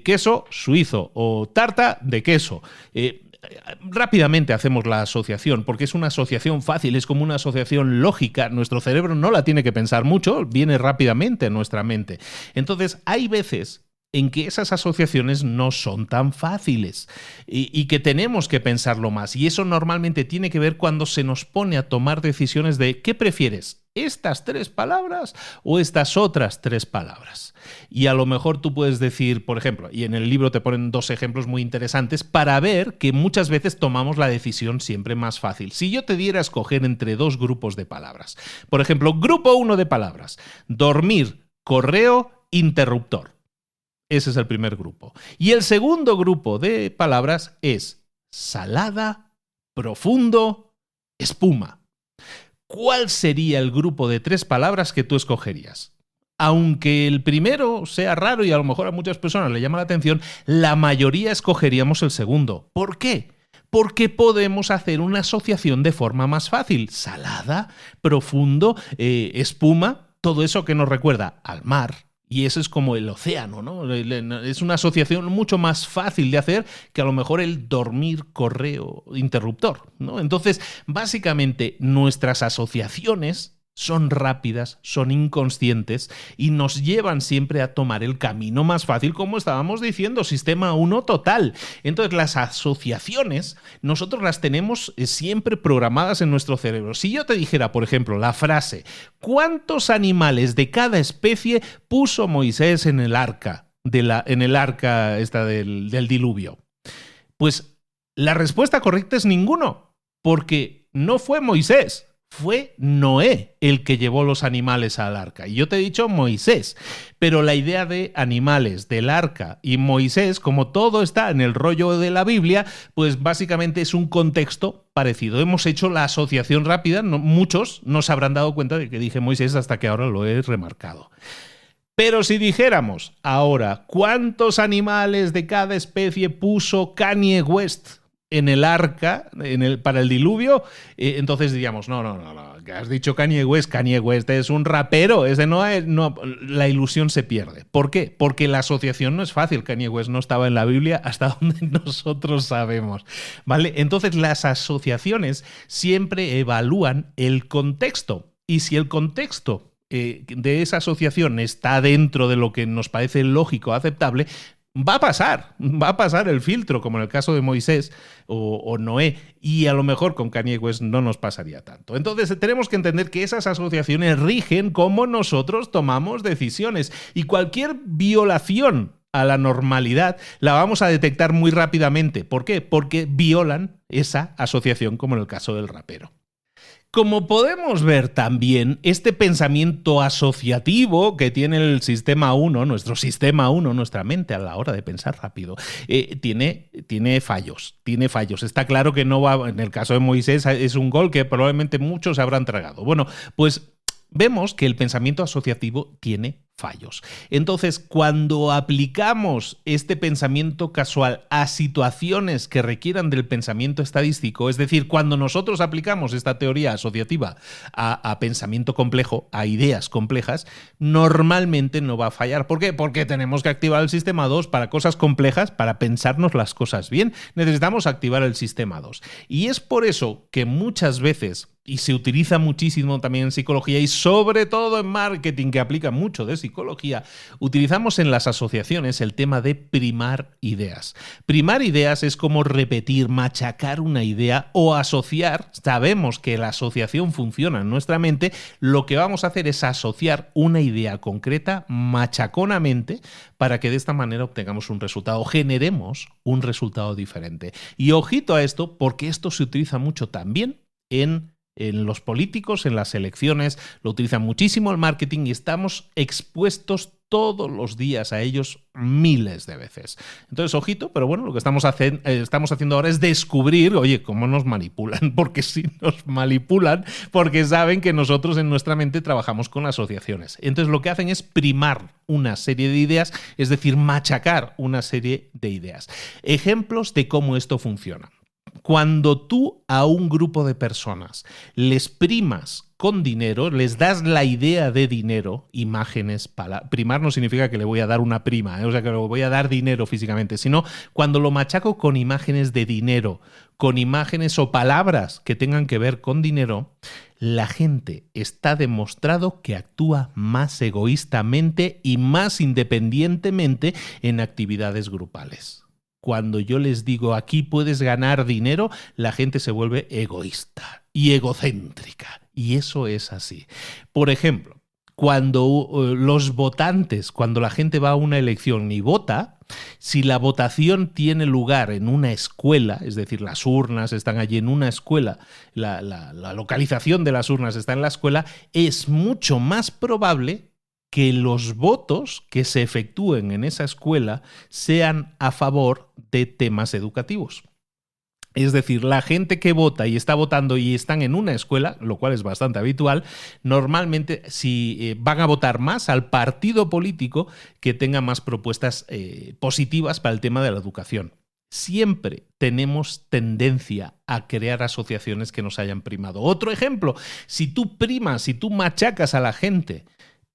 queso suizo o tarta de queso. Rápidamente hacemos la asociación, porque es una asociación fácil, es como una asociación lógica. Nuestro cerebro no la tiene que pensar mucho, viene rápidamente a nuestra mente. Entonces, hay veces en que esas asociaciones no son tan fáciles y que tenemos que pensarlo más. Y eso normalmente tiene que ver cuando se nos pone a tomar decisiones de ¿qué prefieres? ¿Estas 3 palabras o estas otras 3 palabras? Y a lo mejor tú puedes decir, por ejemplo, y en el libro te ponen 2 ejemplos muy interesantes para ver que muchas veces tomamos la decisión siempre más fácil. Si yo te diera a escoger entre 2 grupos de palabras, por ejemplo, grupo 1 de palabras, dormir, correo, interruptor. Ese es el primer grupo. Y el segundo grupo de palabras es salada, profundo, espuma. ¿Cuál sería el grupo de 3 palabras que tú escogerías? Aunque el primero sea raro y a lo mejor a muchas personas le llama la atención, la mayoría escogeríamos el segundo. ¿Por qué? Porque podemos hacer una asociación de forma más fácil. Salada, profundo, espuma, todo eso que nos recuerda al mar. Y eso es como el océano, ¿no? Es una asociación mucho más fácil de hacer que a lo mejor el dormir, correo, interruptor, ¿no? Entonces, básicamente, nuestras asociaciones son rápidas, son inconscientes y nos llevan siempre a tomar el camino más fácil, como estábamos diciendo, sistema 1 total. Entonces, las asociaciones nosotros las tenemos siempre programadas en nuestro cerebro. Si yo te dijera, por ejemplo, la frase ¿cuántos animales de cada especie puso Moisés en el arca, del diluvio? Pues la respuesta correcta es ninguno, porque no fue Moisés. Fue Noé el que llevó los animales al arca. Y yo te he dicho Moisés, pero la idea de animales, del arca y Moisés, como todo está en el rollo de la Biblia, pues básicamente es un contexto parecido. Hemos hecho la asociación rápida, muchos no se habrán dado cuenta de que dije Moisés hasta que ahora lo he remarcado. Pero si dijéramos ahora, ¿cuántos animales de cada especie puso Kanye West en el arca para el diluvio? Entonces diríamos, no, que has dicho Kanye West es un rapero, la ilusión se pierde. ¿Por qué? Porque la asociación no es fácil. Kanye West no estaba en la Biblia hasta donde nosotros sabemos, ¿vale? Entonces las asociaciones siempre evalúan el contexto, y si el contexto de esa asociación está dentro de lo que nos parece lógico, aceptable, va a pasar el filtro, como en el caso de Moisés o Noé, y a lo mejor con Kanye West no nos pasaría tanto. Entonces tenemos que entender que esas asociaciones rigen cómo nosotros tomamos decisiones, y cualquier violación a la normalidad la vamos a detectar muy rápidamente. ¿Por qué? Porque violan esa asociación, como en el caso del rapero. Como podemos ver también, este pensamiento asociativo que tiene el sistema 1, nuestro sistema 1, nuestra mente a la hora de pensar rápido, tiene fallos. Está claro que no va, en el caso de Moisés es un gol que probablemente muchos habrán tragado. Bueno, pues vemos que el pensamiento asociativo tiene fallos. Entonces, cuando aplicamos este pensamiento casual a situaciones que requieran del pensamiento estadístico, es decir, cuando nosotros aplicamos esta teoría asociativa a pensamiento complejo, a ideas complejas, normalmente no va a fallar. ¿Por qué? Porque tenemos que activar el sistema 2 para cosas complejas, para pensarnos las cosas bien. Necesitamos activar el sistema 2. Y es por eso que muchas veces, y se utiliza muchísimo también en psicología y sobre todo en marketing, que aplica mucho de psicología, utilizamos en las asociaciones el tema de primar ideas. Primar ideas es como repetir, machacar una idea o asociar. Sabemos que la asociación funciona en nuestra mente. Lo que vamos a hacer es asociar una idea concreta machaconamente para que de esta manera obtengamos un resultado, generemos un resultado diferente. Y ojito a esto, porque esto se utiliza mucho también en los políticos, en las elecciones, lo utilizan muchísimo el marketing y estamos expuestos todos los días a ellos miles de veces. Entonces, ojito, pero bueno, lo que estamos haciendo ahora es descubrir, oye, cómo nos manipulan, porque sí nos manipulan, porque saben que nosotros en nuestra mente trabajamos con asociaciones. Entonces, lo que hacen es primar una serie de ideas, es decir, machacar una serie de ideas. Ejemplos de cómo esto funciona. Cuando tú a un grupo de personas les primas con dinero, les das la idea de dinero, imágenes, primar no significa que le voy a dar una prima, o sea, que le voy a dar dinero físicamente, sino cuando lo machaco con imágenes de dinero, con imágenes o palabras que tengan que ver con dinero, la gente está demostrado que actúa más egoístamente y más independientemente en actividades grupales. Cuando yo les digo aquí puedes ganar dinero, la gente se vuelve egoísta y egocéntrica. Y eso es así. Por ejemplo, cuando los votantes, cuando la gente va a una elección y vota, si la votación tiene lugar en una escuela, es decir, las urnas están allí en una escuela, la localización de las urnas está en la escuela, es mucho más probable que los votos que se efectúen en esa escuela sean a favor de temas educativos. Es decir, la gente que vota y está votando y están en una escuela, lo cual es bastante habitual, normalmente van a votar más al partido político que tenga más propuestas positivas para el tema de la educación. Siempre tenemos tendencia a crear asociaciones que nos hayan primado. Otro ejemplo, si tú machacas a la gente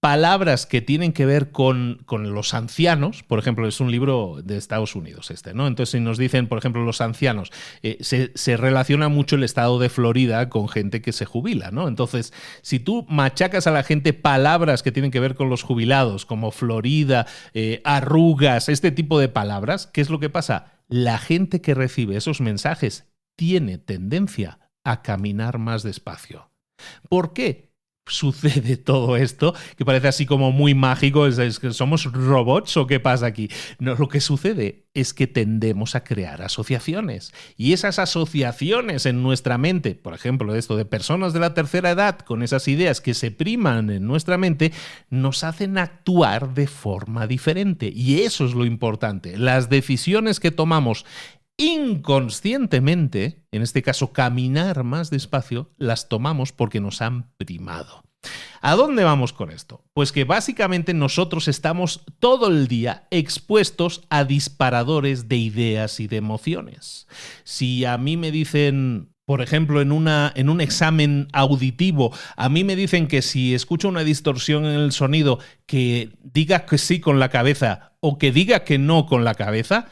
palabras que tienen que ver con los ancianos, por ejemplo, es un libro de Estados Unidos ¿no? Entonces, si nos dicen, por ejemplo, los ancianos, se relaciona mucho el estado de Florida con gente que se jubila, ¿no? Entonces, si tú machacas a la gente palabras que tienen que ver con los jubilados, como Florida, arrugas, este tipo de palabras, ¿qué es lo que pasa? La gente que recibe esos mensajes tiene tendencia a caminar más despacio. ¿Por qué sucede todo esto? Que parece así como muy mágico, ¿es que somos robots o qué pasa aquí? No, lo que sucede es que tendemos a crear asociaciones y esas asociaciones en nuestra mente, por ejemplo, esto de personas de la tercera edad con esas ideas que se priman en nuestra mente, nos hacen actuar de forma diferente y eso es lo importante. Las decisiones que tomamos inconscientemente, en este caso caminar más despacio, las tomamos porque nos han primado. ¿A dónde vamos con esto? Pues que básicamente nosotros estamos todo el día expuestos a disparadores de ideas y de emociones. Si a mí me dicen, por ejemplo, en un examen auditivo, a mí me dicen que si escucho una distorsión en el sonido, que diga que sí con la cabeza o que diga que no con la cabeza,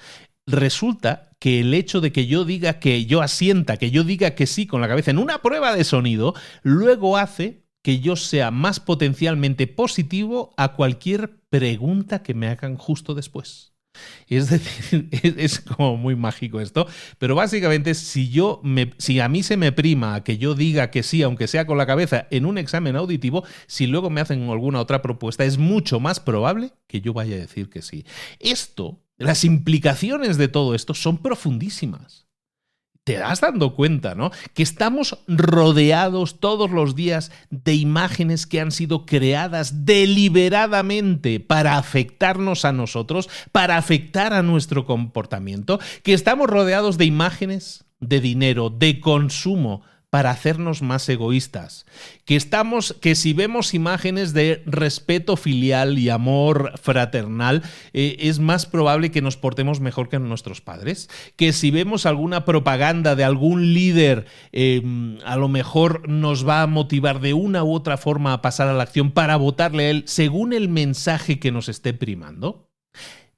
resulta que el hecho de que yo diga que yo asienta, que yo diga que sí con la cabeza en una prueba de sonido, luego hace que yo sea más potencialmente positivo a cualquier pregunta que me hagan justo después. Es decir, es como muy mágico esto, pero básicamente si a mí se me prima a que yo diga que sí, aunque sea con la cabeza, en un examen auditivo, si luego me hacen alguna otra propuesta, es mucho más probable que yo vaya a decir que sí. Las implicaciones de todo esto son profundísimas. Te das dando cuenta, ¿no? Que estamos rodeados todos los días de imágenes que han sido creadas deliberadamente para afectarnos a nosotros, para afectar a nuestro comportamiento, que estamos rodeados de imágenes de dinero, de consumo, para hacernos más egoístas, que si vemos imágenes de respeto filial y amor fraternal, es más probable que nos portemos mejor que nuestros padres, que si vemos alguna propaganda de algún líder, a lo mejor nos va a motivar de una u otra forma a pasar a la acción para votarle a él según el mensaje que nos esté primando.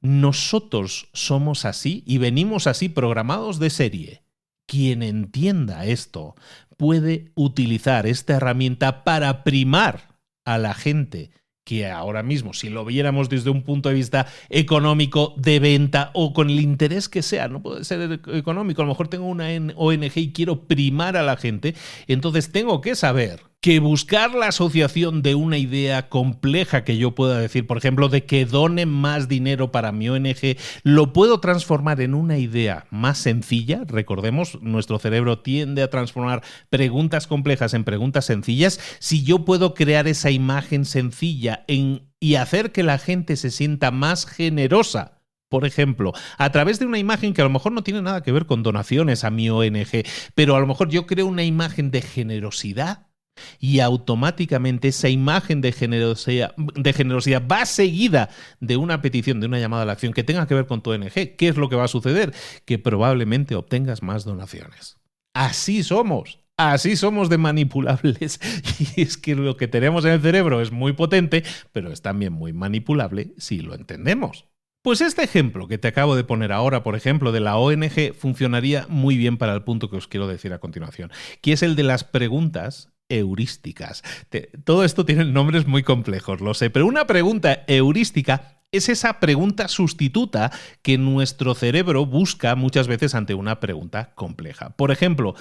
Nosotros somos así y venimos así programados de serie. Quien entienda esto puede utilizar esta herramienta para primar a la gente que ahora mismo, si lo viéramos desde un punto de vista económico, de venta o con el interés que sea, no puede ser económico, a lo mejor tengo una ONG y quiero primar a la gente, entonces tengo que saber que buscar la asociación de una idea compleja que yo pueda decir, por ejemplo, de que done más dinero para mi ONG, lo puedo transformar en una idea más sencilla. Recordemos, nuestro cerebro tiende a transformar preguntas complejas en preguntas sencillas. Si yo puedo crear esa imagen sencilla y hacer que la gente se sienta más generosa, por ejemplo, a través de una imagen que a lo mejor no tiene nada que ver con donaciones a mi ONG, pero a lo mejor yo creo una imagen de generosidad, y automáticamente esa imagen de generosidad va seguida de una petición, de una llamada a la acción que tenga que ver con tu ONG. ¿Qué es lo que va a suceder? Que probablemente obtengas más donaciones. Así somos de manipulables. Y es que lo que tenemos en el cerebro es muy potente, pero es también muy manipulable si lo entendemos. Pues este ejemplo que te acabo de poner ahora, por ejemplo, de la ONG, funcionaría muy bien para el punto que os quiero decir a continuación, que es el de las preguntas heurísticas. Todo esto tiene nombres muy complejos, lo sé, pero una pregunta heurística es esa pregunta sustituta que nuestro cerebro busca muchas veces ante una pregunta compleja. Por ejemplo,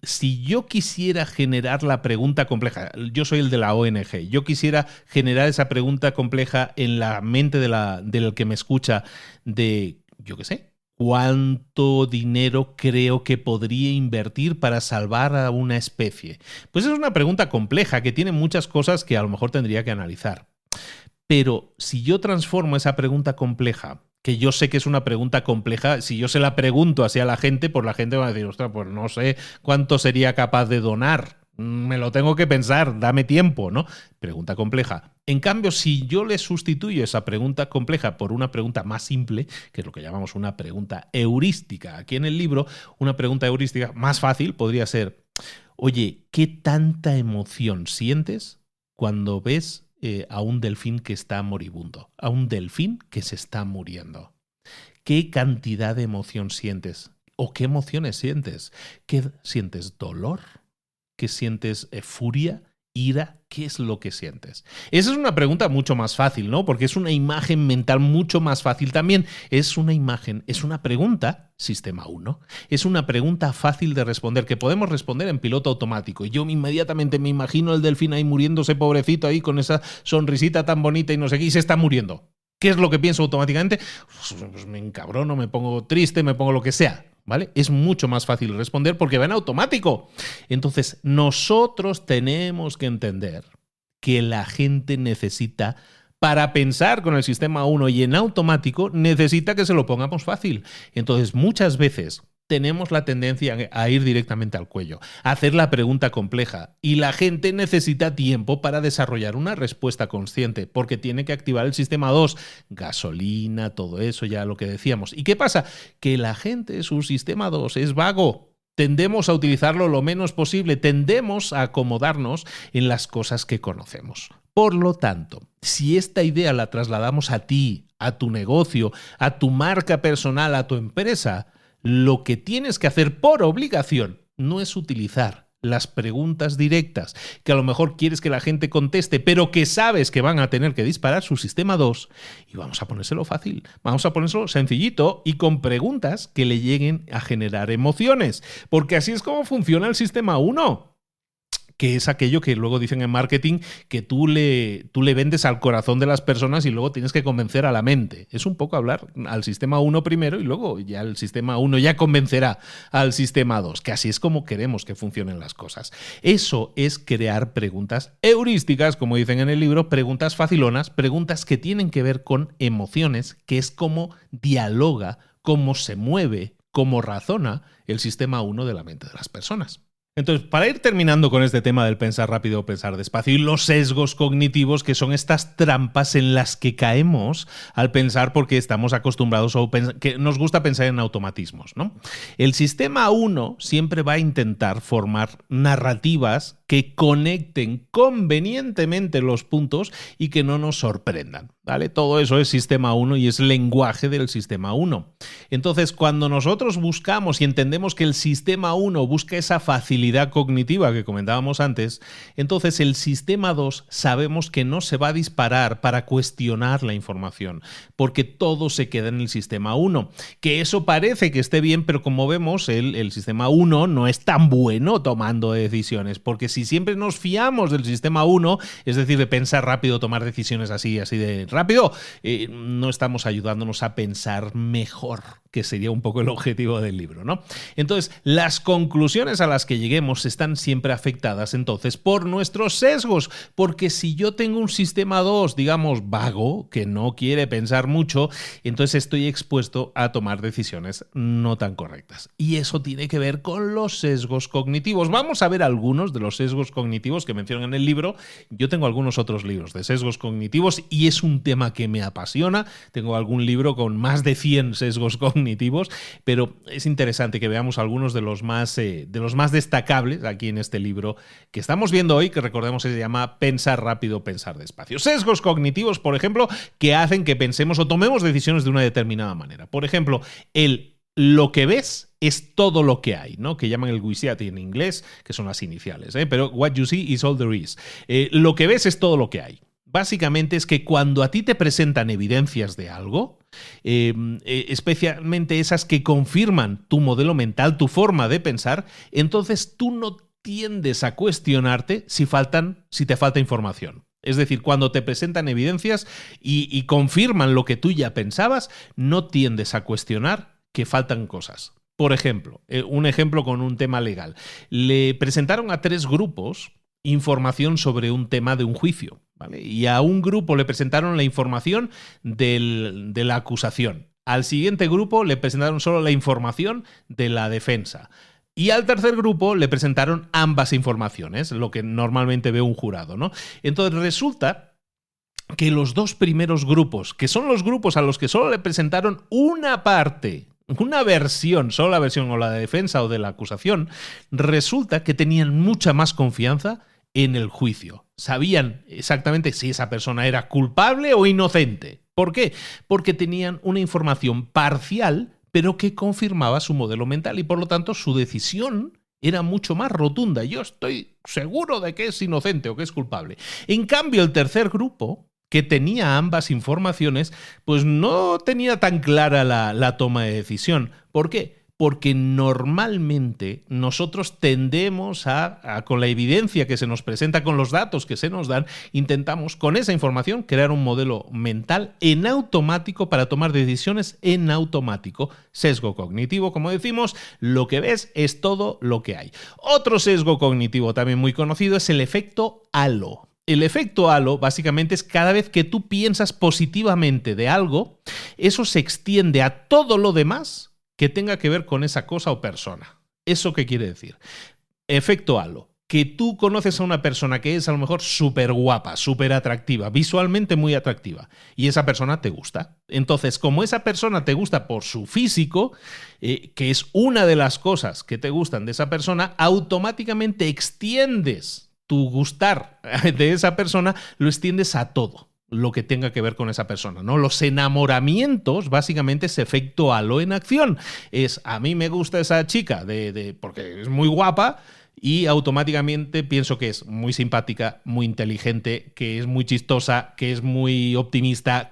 si yo quisiera generar la pregunta compleja, yo soy el de la ONG, yo quisiera generar esa pregunta compleja en la mente del que me escucha de, yo qué sé, ¿cuánto dinero creo que podría invertir para salvar a una especie? Pues es una pregunta compleja que tiene muchas cosas que a lo mejor tendría que analizar. Pero si yo transformo esa pregunta compleja, que yo sé que es una pregunta compleja, si yo se la pregunto así a la gente, pues la gente va a decir, ostras, pues no sé cuánto sería capaz de donar. Me lo tengo que pensar, dame tiempo, ¿no? Pregunta compleja. En cambio, si yo le sustituyo esa pregunta compleja por una pregunta más simple, que es lo que llamamos una pregunta heurística, aquí en el libro, una pregunta heurística más fácil podría ser, oye, ¿qué tanta emoción sientes cuando ves a un delfín que está moribundo, a un delfín que se está muriendo? ¿Qué cantidad de emoción sientes? ¿O qué emociones sientes? ¿Qué sientes? ¿Dolor? ¿Qué sientes? ¿Furia? ¿Ira? ¿Qué es lo que sientes? Esa es una pregunta mucho más fácil, ¿no? Porque es una imagen mental mucho más fácil también. Es una imagen, es una pregunta, sistema 1. Es una pregunta fácil de responder, que podemos responder en piloto automático. Y yo inmediatamente me imagino el delfín ahí muriéndose, pobrecito, ahí con esa sonrisita tan bonita y no sé qué, y se está muriendo. ¿Qué es lo que pienso automáticamente? Pues me encabrono, me pongo triste, me pongo lo que sea. ¿Vale? Es mucho más fácil responder porque va en automático. Entonces, nosotros tenemos que entender que la gente necesita, para pensar con el sistema 1 y en automático, necesita que se lo pongamos fácil. Entonces, muchas veces tenemos la tendencia a ir directamente al cuello, a hacer la pregunta compleja, y la gente necesita tiempo para desarrollar una respuesta consciente, porque tiene que activar el sistema 2, gasolina, todo eso, ya lo que decíamos. ¿Y qué pasa? Que la gente, su sistema 2 es vago. Tendemos a utilizarlo lo menos posible, tendemos a acomodarnos en las cosas que conocemos. Por lo tanto, si esta idea la trasladamos a ti, a tu negocio, a tu marca personal, a tu empresa, lo que tienes que hacer por obligación no es utilizar las preguntas directas que a lo mejor quieres que la gente conteste, pero que sabes que van a tener que disparar su sistema 2, y vamos a ponérselo fácil, vamos a ponérselo sencillito y con preguntas que le lleguen a generar emociones, porque así es como funciona el sistema 1. Que es aquello que luego dicen en marketing, que tú le vendes al corazón de las personas y luego tienes que convencer a la mente. Es un poco hablar al sistema 1 primero y luego ya el sistema 1 ya convencerá al sistema 2, que así es como queremos que funcionen las cosas. Eso es crear preguntas heurísticas, como dicen en el libro, preguntas facilonas, preguntas que tienen que ver con emociones, que es cómo dialoga, cómo se mueve, cómo razona el sistema 1 de la mente de las personas. Entonces, para ir terminando con este tema del pensar rápido o pensar despacio y los sesgos cognitivos, que son estas trampas en las que caemos al pensar porque estamos acostumbrados o que nos gusta pensar en automatismos, ¿no? El sistema 1 siempre va a intentar formar narrativas que conecten convenientemente los puntos y que no nos sorprendan, ¿vale? Todo eso es sistema 1 y es lenguaje del sistema 1. Entonces, cuando nosotros buscamos y entendemos que el sistema 1 busca esa facilidad cognitiva que comentábamos antes, entonces el sistema 2 sabemos que no se va a disparar para cuestionar la información, porque todo se queda en el sistema 1. Que eso parece que esté bien, pero como vemos, el sistema 1 no es tan bueno tomando decisiones, porque si siempre nos fiamos del sistema 1, es decir, de pensar rápido, tomar decisiones así de rápido, no estamos ayudándonos a pensar mejor, que sería un poco el objetivo del libro, ¿no? Entonces, las conclusiones a las que lleguemos están siempre afectadas entonces por nuestros sesgos, porque si yo tengo un sistema 2, digamos, vago, que no quiere pensar mucho, entonces estoy expuesto a tomar decisiones no tan correctas. Y eso tiene que ver con los sesgos cognitivos. Vamos a ver algunos de los sesgos cognitivos que mencionan en el libro. Yo tengo algunos otros libros de sesgos cognitivos y es un tema que me apasiona. Tengo algún libro con más de 100 sesgos cognitivos, pero es interesante que veamos algunos de los más destacables aquí en este libro que estamos viendo hoy, que recordemos se llama Pensar rápido, pensar despacio. Sesgos cognitivos, por ejemplo, que hacen que pensemos o tomemos decisiones de una determinada manera. Por ejemplo, lo que ves es todo lo que hay, ¿no? Que llaman el WYSIWYG en inglés, que son las iniciales, pero what you see is all there is. Lo que ves es todo lo que hay. Básicamente es que cuando a ti te presentan evidencias de algo, especialmente esas que confirman tu modelo mental, tu forma de pensar, entonces tú no tiendes a cuestionarte si te falta información. Es decir, cuando te presentan evidencias y confirman lo que tú ya pensabas, no tiendes a cuestionar que faltan cosas. Por ejemplo, un ejemplo con un tema legal. Le presentaron a 3 grupos información sobre un tema de un juicio, ¿vale? Y a un grupo le presentaron la información de la acusación. Al siguiente grupo le presentaron solo la información de la defensa. Y al tercer grupo le presentaron ambas informaciones, lo que normalmente ve un jurado, ¿no? Entonces resulta que los 2 primeros grupos, que son los grupos a los que solo le presentaron una parte, una versión, solo la versión o la de defensa o de la acusación, resulta que tenían mucha más confianza en el juicio. Sabían exactamente si esa persona era culpable o inocente. ¿Por qué? Porque tenían una información parcial, pero que confirmaba su modelo mental y por lo tanto su decisión era mucho más rotunda. Yo estoy seguro de que es inocente o que es culpable. En cambio, el tercer grupo, que tenía ambas informaciones, pues no tenía tan clara la toma de decisión. ¿Por qué? Porque normalmente nosotros tendemos con la evidencia que se nos presenta, con los datos que se nos dan, intentamos con esa información crear un modelo mental en automático para tomar decisiones en automático. Sesgo cognitivo, como decimos, lo que ves es todo lo que hay. Otro sesgo cognitivo también muy conocido es el efecto halo. El efecto halo básicamente es cada vez que tú piensas positivamente de algo, eso se extiende a todo lo demás que tenga que ver con esa cosa o persona. ¿Eso qué quiere decir? Efecto halo. Que tú conoces a una persona que es a lo mejor súper guapa, súper atractiva, visualmente muy atractiva, y esa persona te gusta. Entonces, como esa persona te gusta por su físico, que es una de las cosas que te gustan de esa persona, automáticamente extiendes tu gustar de esa persona, lo extiendes a todo lo que tenga que ver con esa persona, ¿no? Los enamoramientos, básicamente, es efecto halo en acción. Es, a mí me gusta esa chica porque es muy guapa y automáticamente pienso que es muy simpática, muy inteligente, que es muy chistosa, que es muy optimista,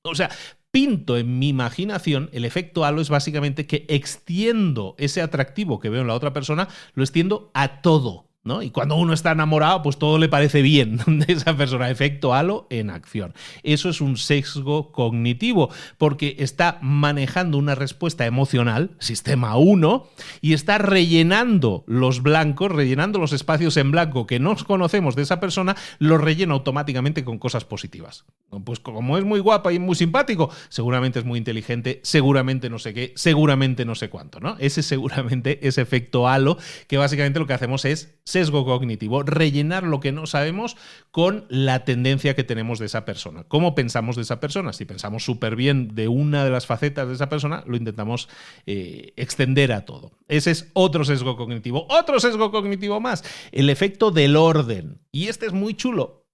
o sea, pinto en mi imaginación. El efecto halo es básicamente que extiendo ese atractivo que veo en la otra persona, lo extiendo a todo ¿no? Y cuando uno está enamorado, pues todo le parece bien de esa persona. Efecto halo en acción. Eso es un sesgo cognitivo, porque está manejando una respuesta emocional, sistema 1, y está rellenando los blancos, rellenando los espacios en blanco que no conocemos de esa persona, los rellena automáticamente con cosas positivas. Pues como es muy guapa y muy simpático, seguramente es muy inteligente, seguramente no sé qué, seguramente no sé cuánto, ¿no? Ese seguramente es efecto halo, que básicamente lo que hacemos es sesgo cognitivo, rellenar lo que no sabemos con la tendencia que tenemos de esa persona. ¿Cómo pensamos de esa persona? Si pensamos súper bien de una de las facetas de esa persona, lo intentamos extender a todo. Ese es otro sesgo cognitivo. Otro sesgo cognitivo más, el efecto del orden. Y este es muy chulo,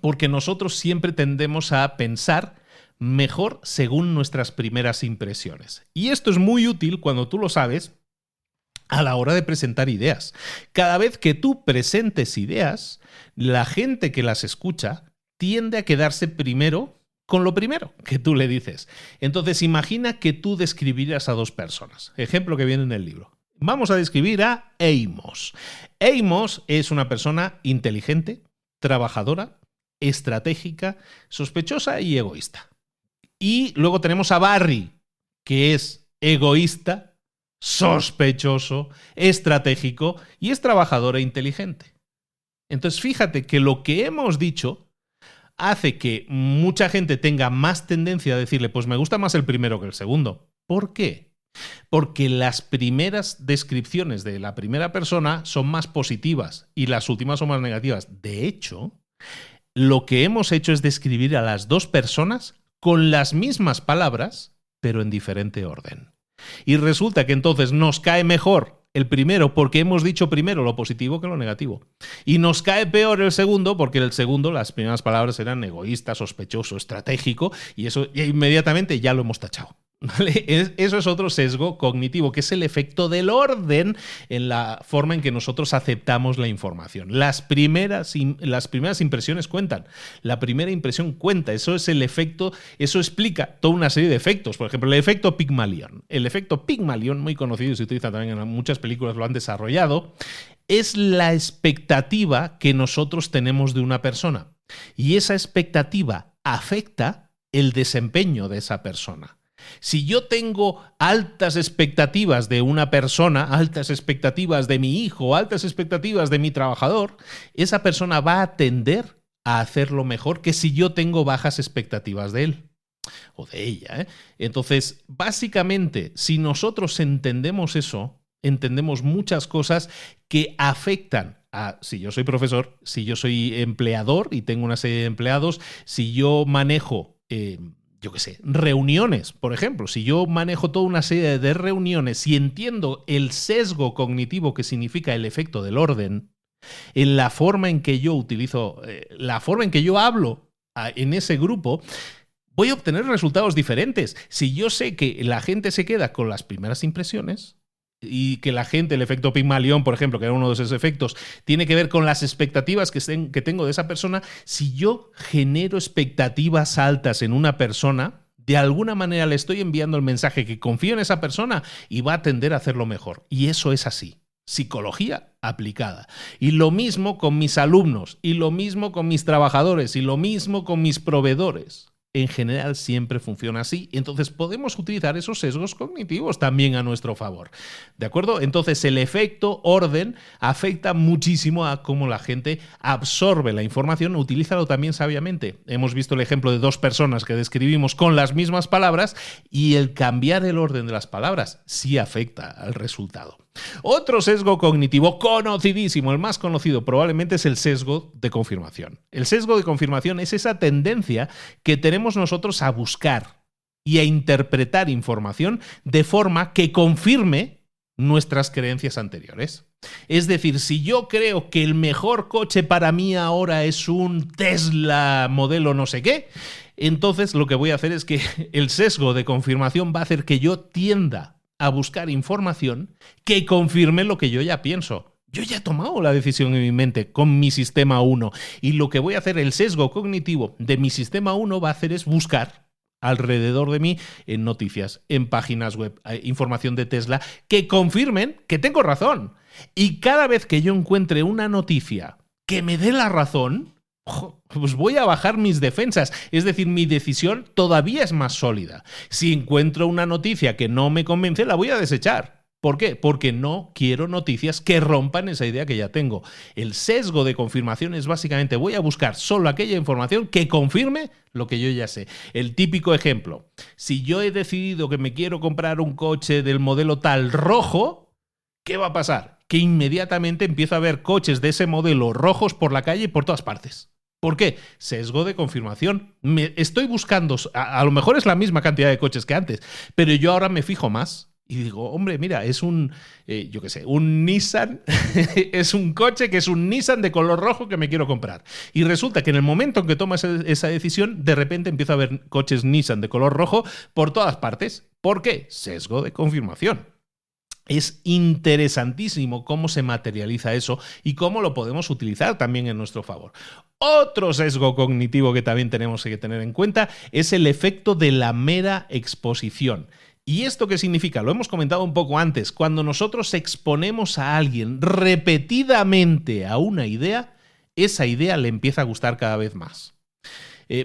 porque nosotros siempre tendemos a pensar mejor según nuestras primeras impresiones. Y esto es muy útil cuando tú lo sabes a la hora de presentar ideas. Cada vez que tú presentes ideas, la gente que las escucha tiende a quedarse primero con lo primero que tú le dices. Entonces, imagina que tú describieras a dos personas. Ejemplo que viene en el libro. Vamos a describir a Amos. Amos es una persona inteligente, trabajadora, estratégica, sospechosa y egoísta. Y luego tenemos a Barry, que es egoísta, sospechoso, estratégico y es trabajador e inteligente. Entonces, fíjate que lo que hemos dicho hace que mucha gente tenga más tendencia a decirle, pues me gusta más el primero que el segundo. ¿Por qué? Porque las primeras descripciones de la primera persona son más positivas y las últimas son más negativas. De hecho, lo que hemos hecho es describir a las dos personas con las mismas palabras, pero en diferente orden. Y resulta que entonces nos cae mejor el primero porque hemos dicho primero lo positivo que lo negativo. Y nos cae peor el segundo porque el segundo, las primeras palabras eran egoísta, sospechoso, estratégico, y eso inmediatamente ya lo hemos tachado. ¿Vale? Eso es otro sesgo cognitivo, que es el efecto del orden en la forma en que nosotros aceptamos la información. Las primeras impresiones cuentan. La primera impresión cuenta. Eso es el efecto, eso explica toda una serie de efectos. Por ejemplo, el efecto Pygmalion. El efecto Pygmalion, muy conocido y se utiliza también en muchas películas, lo han desarrollado, es la expectativa que nosotros tenemos de una persona. Y esa expectativa afecta el desempeño de esa persona. Si yo tengo altas expectativas de una persona, altas expectativas de mi hijo, altas expectativas de mi trabajador, esa persona va a tender a hacerlo mejor que si yo tengo bajas expectativas de él o de ella, ¿eh? Entonces, básicamente, si nosotros entendemos eso, entendemos muchas cosas que afectan si yo soy profesor, si yo soy empleador y tengo una serie de empleados, si yo manejo yo qué sé, reuniones, por ejemplo. Si yo manejo toda una serie de reuniones y entiendo el sesgo cognitivo que significa el efecto del orden, en la forma en que yo utilizo, la forma en que yo hablo en ese grupo, voy a obtener resultados diferentes. Si yo sé que la gente se queda con las primeras impresiones y que la gente, el efecto Pygmalion, por ejemplo, que era uno de esos efectos, tiene que ver con las expectativas que tengo de esa persona, si yo genero expectativas altas en una persona, de alguna manera le estoy enviando el mensaje que confío en esa persona y va a tender a hacerlo mejor. Y eso es así. Psicología aplicada. Y lo mismo con mis alumnos, y lo mismo con mis trabajadores, y lo mismo con mis proveedores. En general siempre funciona así. Entonces podemos utilizar esos sesgos cognitivos también a nuestro favor. ¿De acuerdo? Entonces el efecto orden afecta muchísimo a cómo la gente absorbe la información. Utilízalo también sabiamente. Hemos visto el ejemplo de dos personas que describimos con las mismas palabras y el cambiar el orden de las palabras sí afecta al resultado. Otro sesgo cognitivo conocidísimo, el más conocido probablemente, es el sesgo de confirmación. El sesgo de confirmación es esa tendencia que tenemos nosotros a buscar y a interpretar información de forma que confirme nuestras creencias anteriores. Es decir, si yo creo que el mejor coche para mí ahora es un Tesla modelo no sé qué, entonces lo que voy a hacer es que el sesgo de confirmación va a hacer que yo tienda a buscar información que confirme lo que yo ya pienso. Yo ya he tomado la decisión en mi mente con mi sistema 1 y lo que voy a hacer, el sesgo cognitivo de mi sistema 1 va a hacer es buscar alrededor de mí en noticias, en páginas web, información de Tesla, que confirmen que tengo razón. Y cada vez que yo encuentre una noticia que me dé la razón, pues voy a bajar mis defensas. Es decir, mi decisión todavía es más sólida. Si encuentro una noticia que no me convence, la voy a desechar. ¿Por qué? Porque no quiero noticias que rompan esa idea que ya tengo. El sesgo de confirmación es básicamente voy a buscar solo aquella información que confirme lo que yo ya sé. El típico ejemplo, si yo he decidido que me quiero comprar un coche del modelo tal rojo, ¿qué va a pasar? Que inmediatamente empiezo a ver coches de ese modelo rojos por la calle y por todas partes. ¿Por qué? Sesgo de confirmación. Estoy buscando, a lo mejor es la misma cantidad de coches que antes, pero yo ahora me fijo más. Y digo, hombre, mira, es un Nissan, es un coche que es un Nissan de color rojo que me quiero comprar. Y resulta que en el momento en que tomas esa decisión, de repente empiezo a ver coches Nissan de color rojo por todas partes. ¿Por qué? Sesgo de confirmación. Es interesantísimo cómo se materializa eso y cómo lo podemos utilizar también en nuestro favor. Otro sesgo cognitivo que también tenemos que tener en cuenta es el efecto de la mera exposición. ¿Y esto qué significa? Lo hemos comentado un poco antes. Cuando nosotros exponemos a alguien repetidamente a una idea, esa idea le empieza a gustar cada vez más.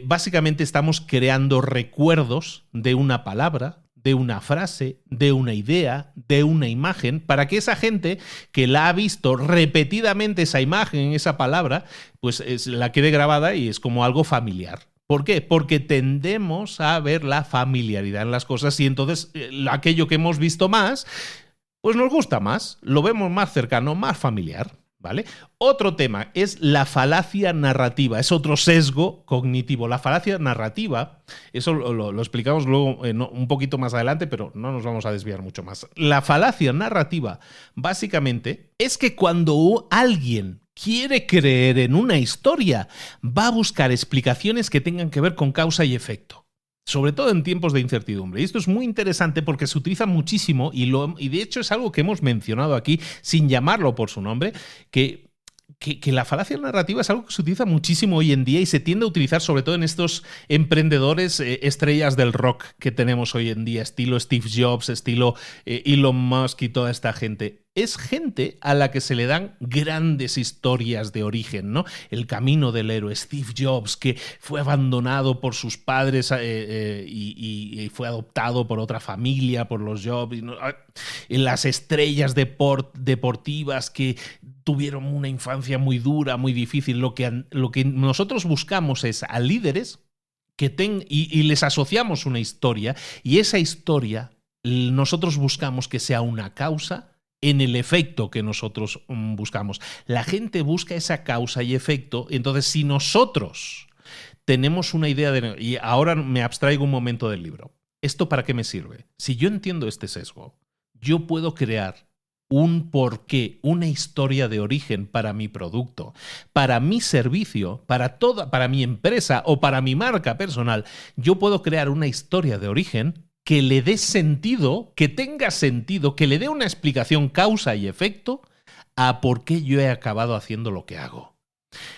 Básicamente estamos creando recuerdos de una palabra, de una frase, de una idea, de una imagen, para que esa gente que la ha visto repetidamente esa imagen, esa palabra, pues la quede grabada y es como algo familiar. ¿Por qué? Porque tendemos a ver la familiaridad en las cosas y entonces aquello que hemos visto más, pues nos gusta más, lo vemos más cercano, más familiar, ¿vale? Otro tema es la falacia narrativa, es otro sesgo cognitivo. La falacia narrativa, eso lo explicamos luego un poquito más adelante, pero no nos vamos a desviar mucho más. La falacia narrativa, básicamente, es que cuando alguien quiere creer en una historia, va a buscar explicaciones que tengan que ver con causa y efecto, sobre todo en tiempos de incertidumbre. Y esto es muy interesante porque se utiliza muchísimo y de hecho es algo que hemos mencionado aquí sin llamarlo por su nombre, que la falacia narrativa es algo que se utiliza muchísimo hoy en día y se tiende a utilizar sobre todo en estos emprendedores estrellas del rock que tenemos hoy en día, estilo Steve Jobs, estilo Elon Musk y toda esta gente. Es gente a la que se le dan grandes historias de origen, ¿no? El camino del héroe, Steve Jobs, que fue abandonado por sus padres y fue adoptado por otra familia, por los Jobs. Las estrellas deportivas que tuvieron una infancia muy dura, muy difícil. Lo que nosotros buscamos es a líderes y les asociamos una historia, y esa historia nosotros buscamos que sea una causa en el efecto que nosotros buscamos. La gente busca esa causa y efecto, entonces si nosotros tenemos una idea y ahora me abstraigo un momento del libro, ¿esto para qué me sirve? Si yo entiendo este sesgo, yo puedo crear un porqué, una historia de origen para mi producto, para mi servicio, para mi empresa o para mi marca personal. Yo puedo crear una historia de origen que le dé sentido, que tenga sentido, que le dé una explicación causa y efecto a por qué yo he acabado haciendo lo que hago.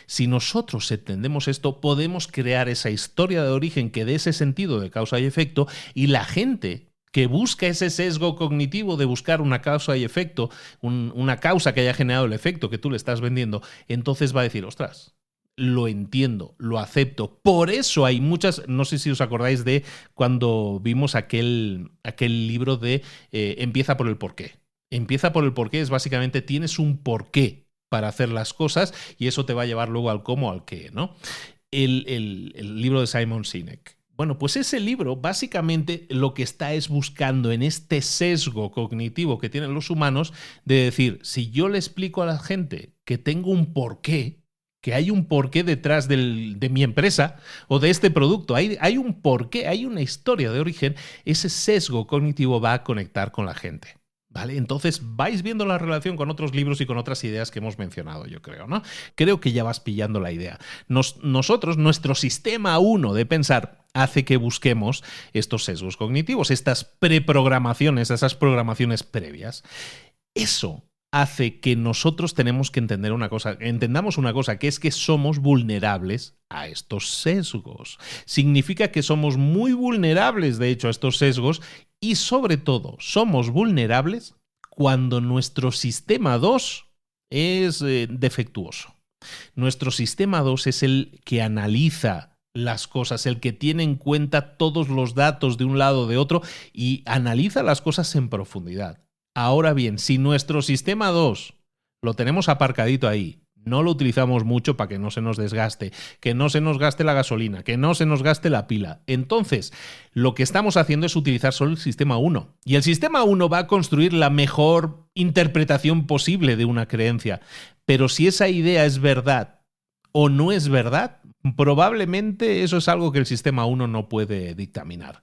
Si nosotros entendemos esto, podemos crear esa historia de origen que dé ese sentido de causa y efecto, y la gente que busca ese sesgo cognitivo de buscar una causa y efecto, una causa que haya generado el efecto que tú le estás vendiendo, entonces va a decir, ostras, lo entiendo, lo acepto. Por eso hay muchas, no sé si os acordáis de cuando vimos aquel libro de Empieza por el porqué. Empieza por el porqué es básicamente tienes un porqué para hacer las cosas y eso te va a llevar luego al cómo, al qué, ¿no? El libro de Simon Sinek. Bueno, pues ese libro básicamente lo que está es buscando en este sesgo cognitivo que tienen los humanos de decir, si yo le explico a la gente que tengo un porqué, que hay un porqué detrás de mi empresa o de este producto, hay un porqué, hay una historia de origen, ese sesgo cognitivo va a conectar con la gente. ¿Vale? Entonces vais viendo la relación con otros libros y con otras ideas que hemos mencionado, yo creo, ¿no? Creo que ya vas pillando la idea. Nosotros, nuestro sistema 1 de pensar hace que busquemos estos sesgos cognitivos, estas preprogramaciones, esas programaciones previas. Eso hace que nosotros tenemos que entendamos una cosa, que es que somos vulnerables a estos sesgos. Significa que somos muy vulnerables, de hecho, a estos sesgos y sobre todo somos vulnerables cuando nuestro sistema 2 es defectuoso. Nuestro sistema 2 es el que analiza las cosas, el que tiene en cuenta todos los datos de un lado o de otro y analiza las cosas en profundidad. Ahora bien, si nuestro sistema 2 lo tenemos aparcadito ahí, no lo utilizamos mucho para que no se nos desgaste, que no se nos gaste la gasolina, que no se nos gaste la pila, entonces lo que estamos haciendo es utilizar solo el sistema 1. Y el sistema 1 va a construir la mejor interpretación posible de una creencia. Pero si esa idea es verdad o no es verdad, probablemente eso es algo que el sistema 1 no puede dictaminar.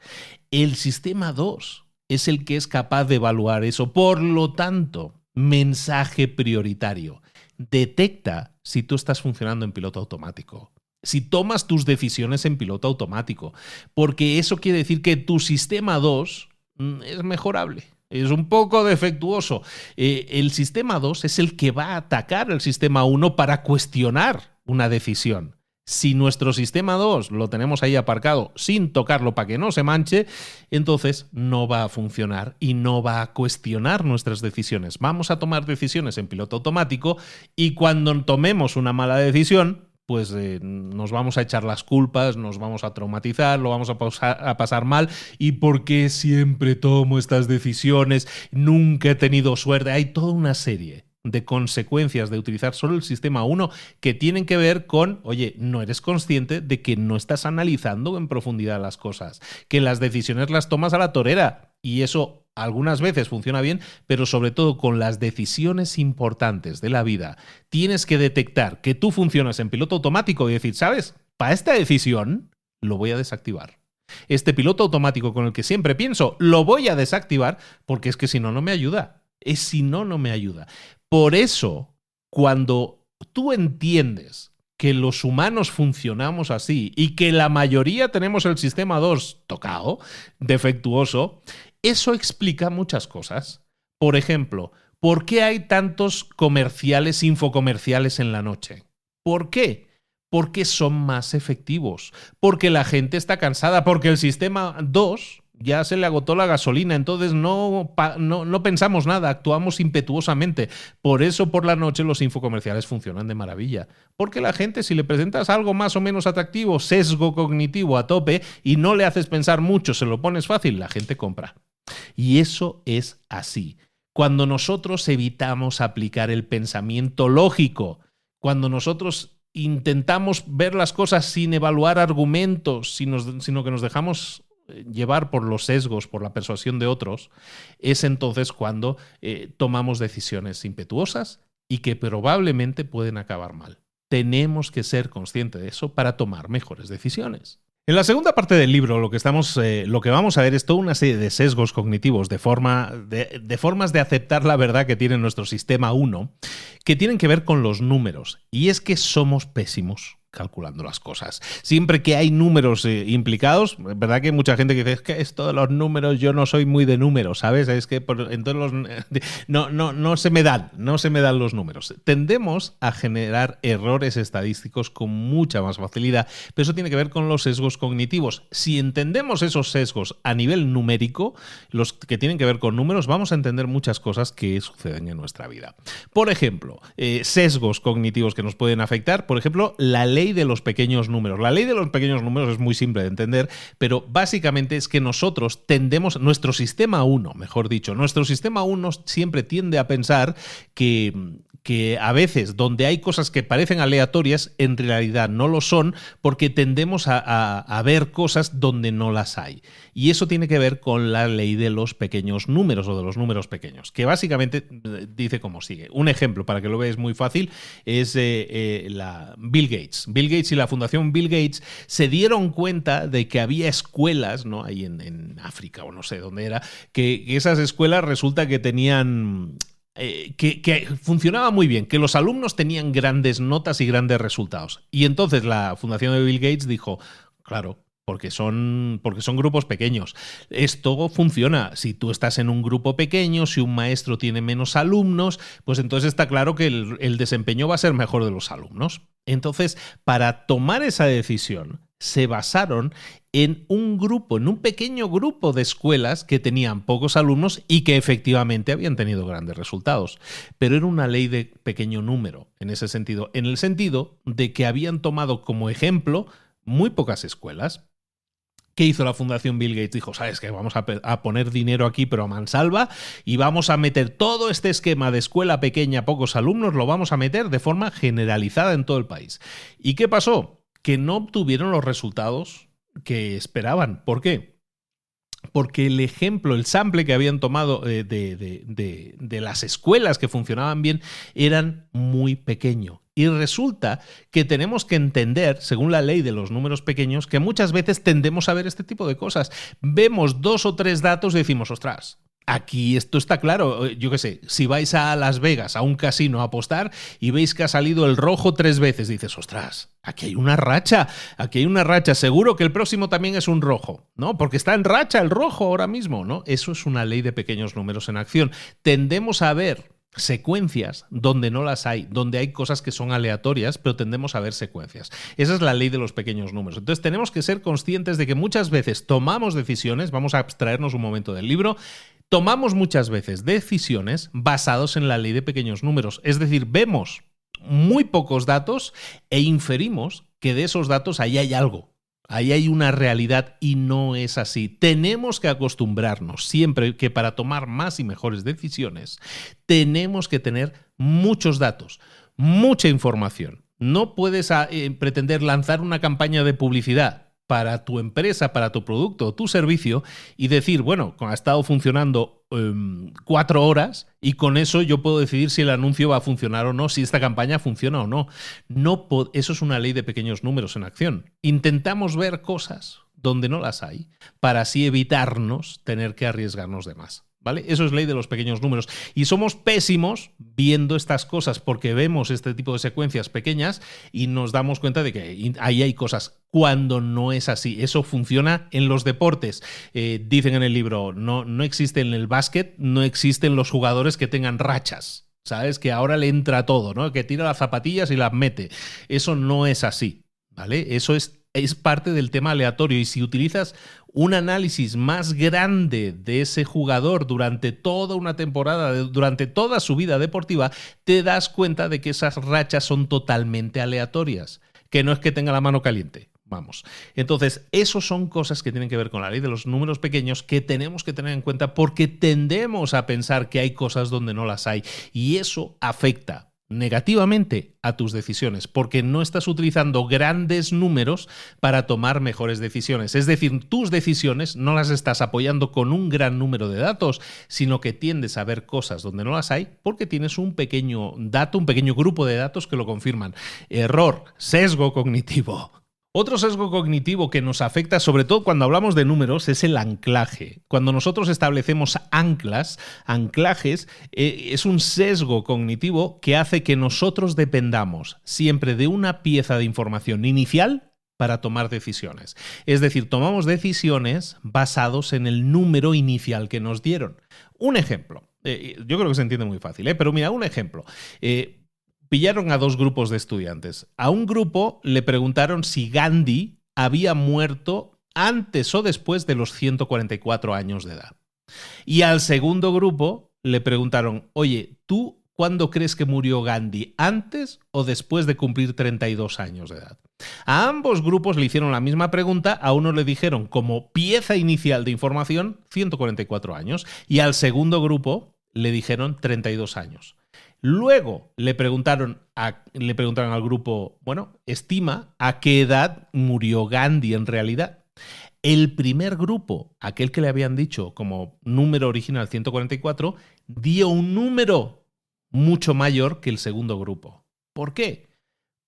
El sistema 2 es el que es capaz de evaluar eso. Por lo tanto, mensaje prioritario. Detecta si tú estás funcionando en piloto automático. Si tomas tus decisiones en piloto automático. Porque eso quiere decir que tu sistema 2 es mejorable. Es un poco defectuoso. El sistema 2 es el que va a atacar al sistema 1 para cuestionar una decisión. Si nuestro sistema 2 lo tenemos ahí aparcado sin tocarlo para que no se manche, entonces no va a funcionar y no va a cuestionar nuestras decisiones. Vamos a tomar decisiones en piloto automático y cuando tomemos una mala decisión, pues nos vamos a echar las culpas, nos vamos a traumatizar, lo vamos a pasar mal. ¿Y por qué siempre tomo estas decisiones? Nunca he tenido suerte. Hay toda una serie de consecuencias de utilizar solo el sistema 1 que tienen que ver con, oye, no eres consciente de que no estás analizando en profundidad las cosas, que las decisiones las tomas a la torera y eso algunas veces funciona bien, pero sobre todo con las decisiones importantes de la vida tienes que detectar que tú funcionas en piloto automático y decir, ¿sabes? Para esta decisión lo voy a desactivar. Este piloto automático con el que siempre pienso lo voy a desactivar porque es que si no, no me ayuda. No me ayuda. Por eso, cuando tú entiendes que los humanos funcionamos así y que la mayoría tenemos el sistema 2 tocado, defectuoso, eso explica muchas cosas. Por ejemplo, ¿por qué hay tantos comerciales, infocomerciales en la noche? ¿Por qué? Porque son más efectivos, porque la gente está cansada, porque el sistema 2 ya se le agotó la gasolina, entonces no pensamos nada, actuamos impetuosamente. Por eso por la noche los infocomerciales funcionan de maravilla. Porque la gente, si le presentas algo más o menos atractivo, sesgo cognitivo a tope, y no le haces pensar mucho, se lo pones fácil, la gente compra. Y eso es así. Cuando nosotros evitamos aplicar el pensamiento lógico, cuando nosotros intentamos ver las cosas sin evaluar argumentos, sino que nos dejamos llevar por los sesgos, por la persuasión de otros, es entonces cuando tomamos decisiones impetuosas y que probablemente pueden acabar mal. Tenemos que ser conscientes de eso para tomar mejores decisiones. En la segunda parte del libro lo que vamos a ver es toda una serie de sesgos cognitivos, de formas de aceptar la verdad que tiene nuestro sistema 1, que tienen que ver con los números. Y es que somos pésimos calculando las cosas. Siempre que hay números implicados, verdad que hay mucha gente que dice, es que esto de los números, yo no soy muy de números, ¿sabes? Es que entonces no se me dan los números. Tendemos a generar errores estadísticos con mucha más facilidad, pero eso tiene que ver con los sesgos cognitivos. Si entendemos esos sesgos a nivel numérico, los que tienen que ver con números, vamos a entender muchas cosas que suceden en nuestra vida. Por ejemplo, sesgos cognitivos que nos pueden afectar, por ejemplo, la ley de los pequeños números. La ley de los pequeños números es muy simple de entender, pero básicamente es que nosotros tendemos, nuestro sistema 1 siempre tiende a pensar que a veces donde hay cosas que parecen aleatorias, en realidad no lo son, porque tendemos a ver cosas donde no las hay. Y eso tiene que ver con la ley de los pequeños números o de los números pequeños, que básicamente dice como sigue. Un ejemplo, para que lo veáis muy fácil, es la Bill Gates. Bill Gates y la Fundación Bill Gates se dieron cuenta de que había escuelas, ¿no? Ahí en África o no sé dónde era, que esas escuelas resulta que tenían... que funcionaba muy bien, que los alumnos tenían grandes notas y grandes resultados. Y entonces la Fundación de Bill Gates dijo, claro, porque son grupos pequeños. Esto funciona. Si tú estás en un grupo pequeño, si un maestro tiene menos alumnos, pues entonces está claro que el desempeño va a ser mejor de los alumnos. Entonces, para tomar esa decisión, se basaron en un pequeño grupo de escuelas que tenían pocos alumnos y que efectivamente habían tenido grandes resultados. Pero era una ley de pequeño número, en ese sentido. En el sentido de que habían tomado como ejemplo muy pocas escuelas. ¿Qué hizo la Fundación Bill Gates? Dijo, ¿sabes qué? Vamos a poner dinero aquí, pero a mansalva, y vamos a meter todo este esquema de escuela pequeña, pocos alumnos, lo vamos a meter de forma generalizada en todo el país. ¿Y qué pasó? Que no obtuvieron los resultados que esperaban. ¿Por qué? Porque el ejemplo, el sample que habían tomado de las escuelas que funcionaban bien eran muy pequeño. Y resulta que tenemos que entender, según la ley de los números pequeños, que muchas veces tendemos a ver este tipo de cosas. Vemos 2 o 3 datos y decimos, ostras, aquí esto está claro. Yo qué sé, si vais a Las Vegas, a un casino a apostar y veis que ha salido el rojo 3 veces, dices, ostras, aquí hay una racha, seguro que el próximo también es un rojo, ¿no? Porque está en racha el rojo ahora mismo, ¿no? Eso es una ley de pequeños números en acción. Tendemos a ver secuencias donde no las hay, donde hay cosas que son aleatorias, pero tendemos a ver secuencias. Esa es la ley de los pequeños números. Entonces tenemos que ser conscientes de que muchas veces tomamos decisiones, vamos a abstraernos un momento del libro, tomamos muchas veces decisiones basados en la ley de pequeños números. Es decir, vemos muy pocos datos e inferimos que de esos datos ahí hay algo. Ahí hay una realidad y no es así. Tenemos que acostumbrarnos siempre que para tomar más y mejores decisiones tenemos que tener muchos datos, mucha información. No puedes pretender lanzar una campaña de publicidad para tu empresa, para tu producto o tu servicio y decir, bueno, ha estado funcionando 4 horas y con eso yo puedo decidir si el anuncio va a funcionar o no, si esta campaña funciona o no. Eso es una ley de pequeños números en acción. Intentamos ver cosas donde no las hay para así evitarnos tener que arriesgarnos de más. ¿Vale? Eso es ley de los pequeños números. Y somos pésimos viendo estas cosas porque vemos este tipo de secuencias pequeñas y nos damos cuenta de que ahí hay cosas cuando no es así. Eso funciona en los deportes. Dicen en el libro, no existe en el básquet, no existen los jugadores que tengan rachas. ¿Sabes? Que ahora le entra todo, ¿no? Que tira las zapatillas y las mete. Eso no es así. ¿Vale? Eso es parte del tema aleatorio y si utilizas un análisis más grande de ese jugador durante toda una temporada, durante toda su vida deportiva, te das cuenta de que esas rachas son totalmente aleatorias, que no es que tenga la mano caliente. Vamos. Entonces, esos son cosas que tienen que ver con la ley de los números pequeños que tenemos que tener en cuenta porque tendemos a pensar que hay cosas donde no las hay y eso afecta negativamente a tus decisiones, porque no estás utilizando grandes números para tomar mejores decisiones. Es decir, tus decisiones no las estás apoyando con un gran número de datos, sino que tiendes a ver cosas donde no las hay porque tienes un pequeño dato, un pequeño grupo de datos que lo confirman. Error, sesgo cognitivo. Otro sesgo cognitivo que nos afecta, sobre todo cuando hablamos de números, es el anclaje. Cuando nosotros establecemos anclajes, es un sesgo cognitivo que hace que nosotros dependamos siempre de una pieza de información inicial para tomar decisiones. Es decir, tomamos decisiones basados en el número inicial que nos dieron. Un ejemplo, yo creo que se entiende muy fácil, pero mira, un ejemplo. Pillaron a 2 grupos de estudiantes. A un grupo le preguntaron si Gandhi había muerto antes o después de los 144 años de edad. Y al segundo grupo le preguntaron, oye, ¿tú cuándo crees que murió Gandhi? ¿Antes o después de cumplir 32 años de edad? A ambos grupos le hicieron la misma pregunta. A uno le dijeron como pieza inicial de información 144 años y al segundo grupo le dijeron 32 años. Luego le preguntaron al grupo, bueno, estima a qué edad murió Gandhi en realidad. El primer grupo, aquel que le habían dicho como número original 144, dio un número mucho mayor que el segundo grupo. ¿Por qué?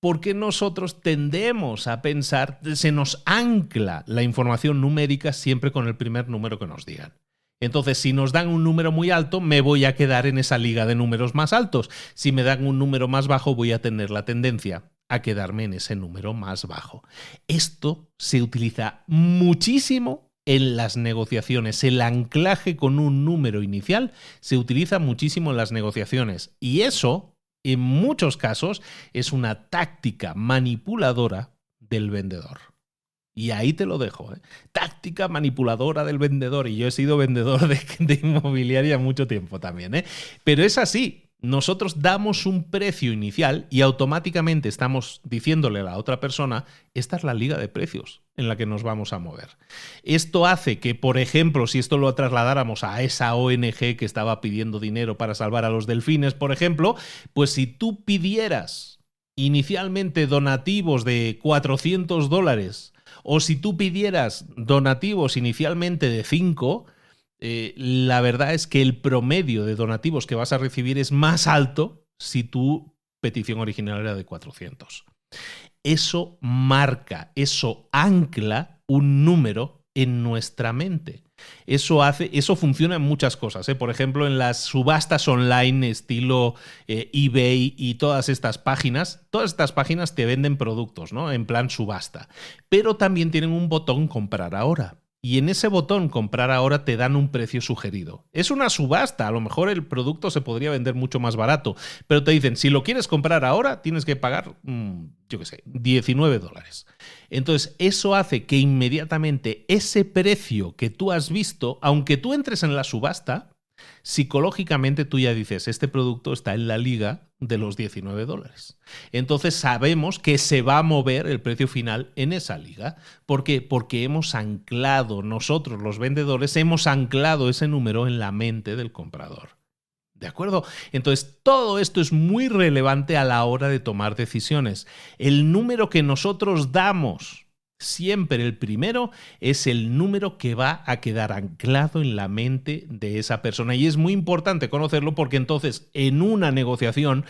Porque nosotros tendemos a pensar, se nos ancla la información numérica siempre con el primer número que nos digan. Entonces, si nos dan un número muy alto, me voy a quedar en esa liga de números más altos. Si me dan un número más bajo, voy a tener la tendencia a quedarme en ese número más bajo. Esto se utiliza muchísimo en las negociaciones. El anclaje con un número inicial se utiliza muchísimo en las negociaciones. Y eso, en muchos casos, es una táctica manipuladora del vendedor. Y ahí te lo dejo, ¿eh? Táctica manipuladora del vendedor. Y yo he sido vendedor de inmobiliaria mucho tiempo también, ¿eh? Pero es así. Nosotros damos un precio inicial y automáticamente estamos diciéndole a la otra persona, esta es la liga de precios en la que nos vamos a mover. Esto hace que, por ejemplo, si esto lo trasladáramos a esa ONG que estaba pidiendo dinero para salvar a los delfines, por ejemplo, pues si tú pidieras inicialmente donativos de $400 o si tú pidieras donativos inicialmente de 5, la verdad es que el promedio de donativos que vas a recibir es más alto si tu petición original era de 400. Eso marca, eso ancla un número en nuestra mente. Eso funciona en muchas cosas, ¿eh? Por ejemplo, en las subastas online estilo eBay y todas estas páginas te venden productos, ¿no? En plan subasta. Pero también tienen un botón comprar ahora. Y en ese botón comprar ahora te dan un precio sugerido. Es una subasta, a lo mejor el producto se podría vender mucho más barato, pero te dicen, si lo quieres comprar ahora, tienes que pagar, yo qué sé, $19. Entonces, eso hace que inmediatamente ese precio que tú has visto, aunque tú entres en la subasta, psicológicamente tú ya dices, este producto está en la liga de los $19. Entonces sabemos que se va a mover el precio final en esa liga. ¿Por qué? Porque hemos anclado, nosotros los vendedores, hemos anclado ese número en la mente del comprador. ¿De acuerdo? Entonces, todo esto es muy relevante a la hora de tomar decisiones. El número que nosotros damos, siempre el primero, es el número que va a quedar anclado en la mente de esa persona. Y es muy importante conocerlo porque entonces en una negociación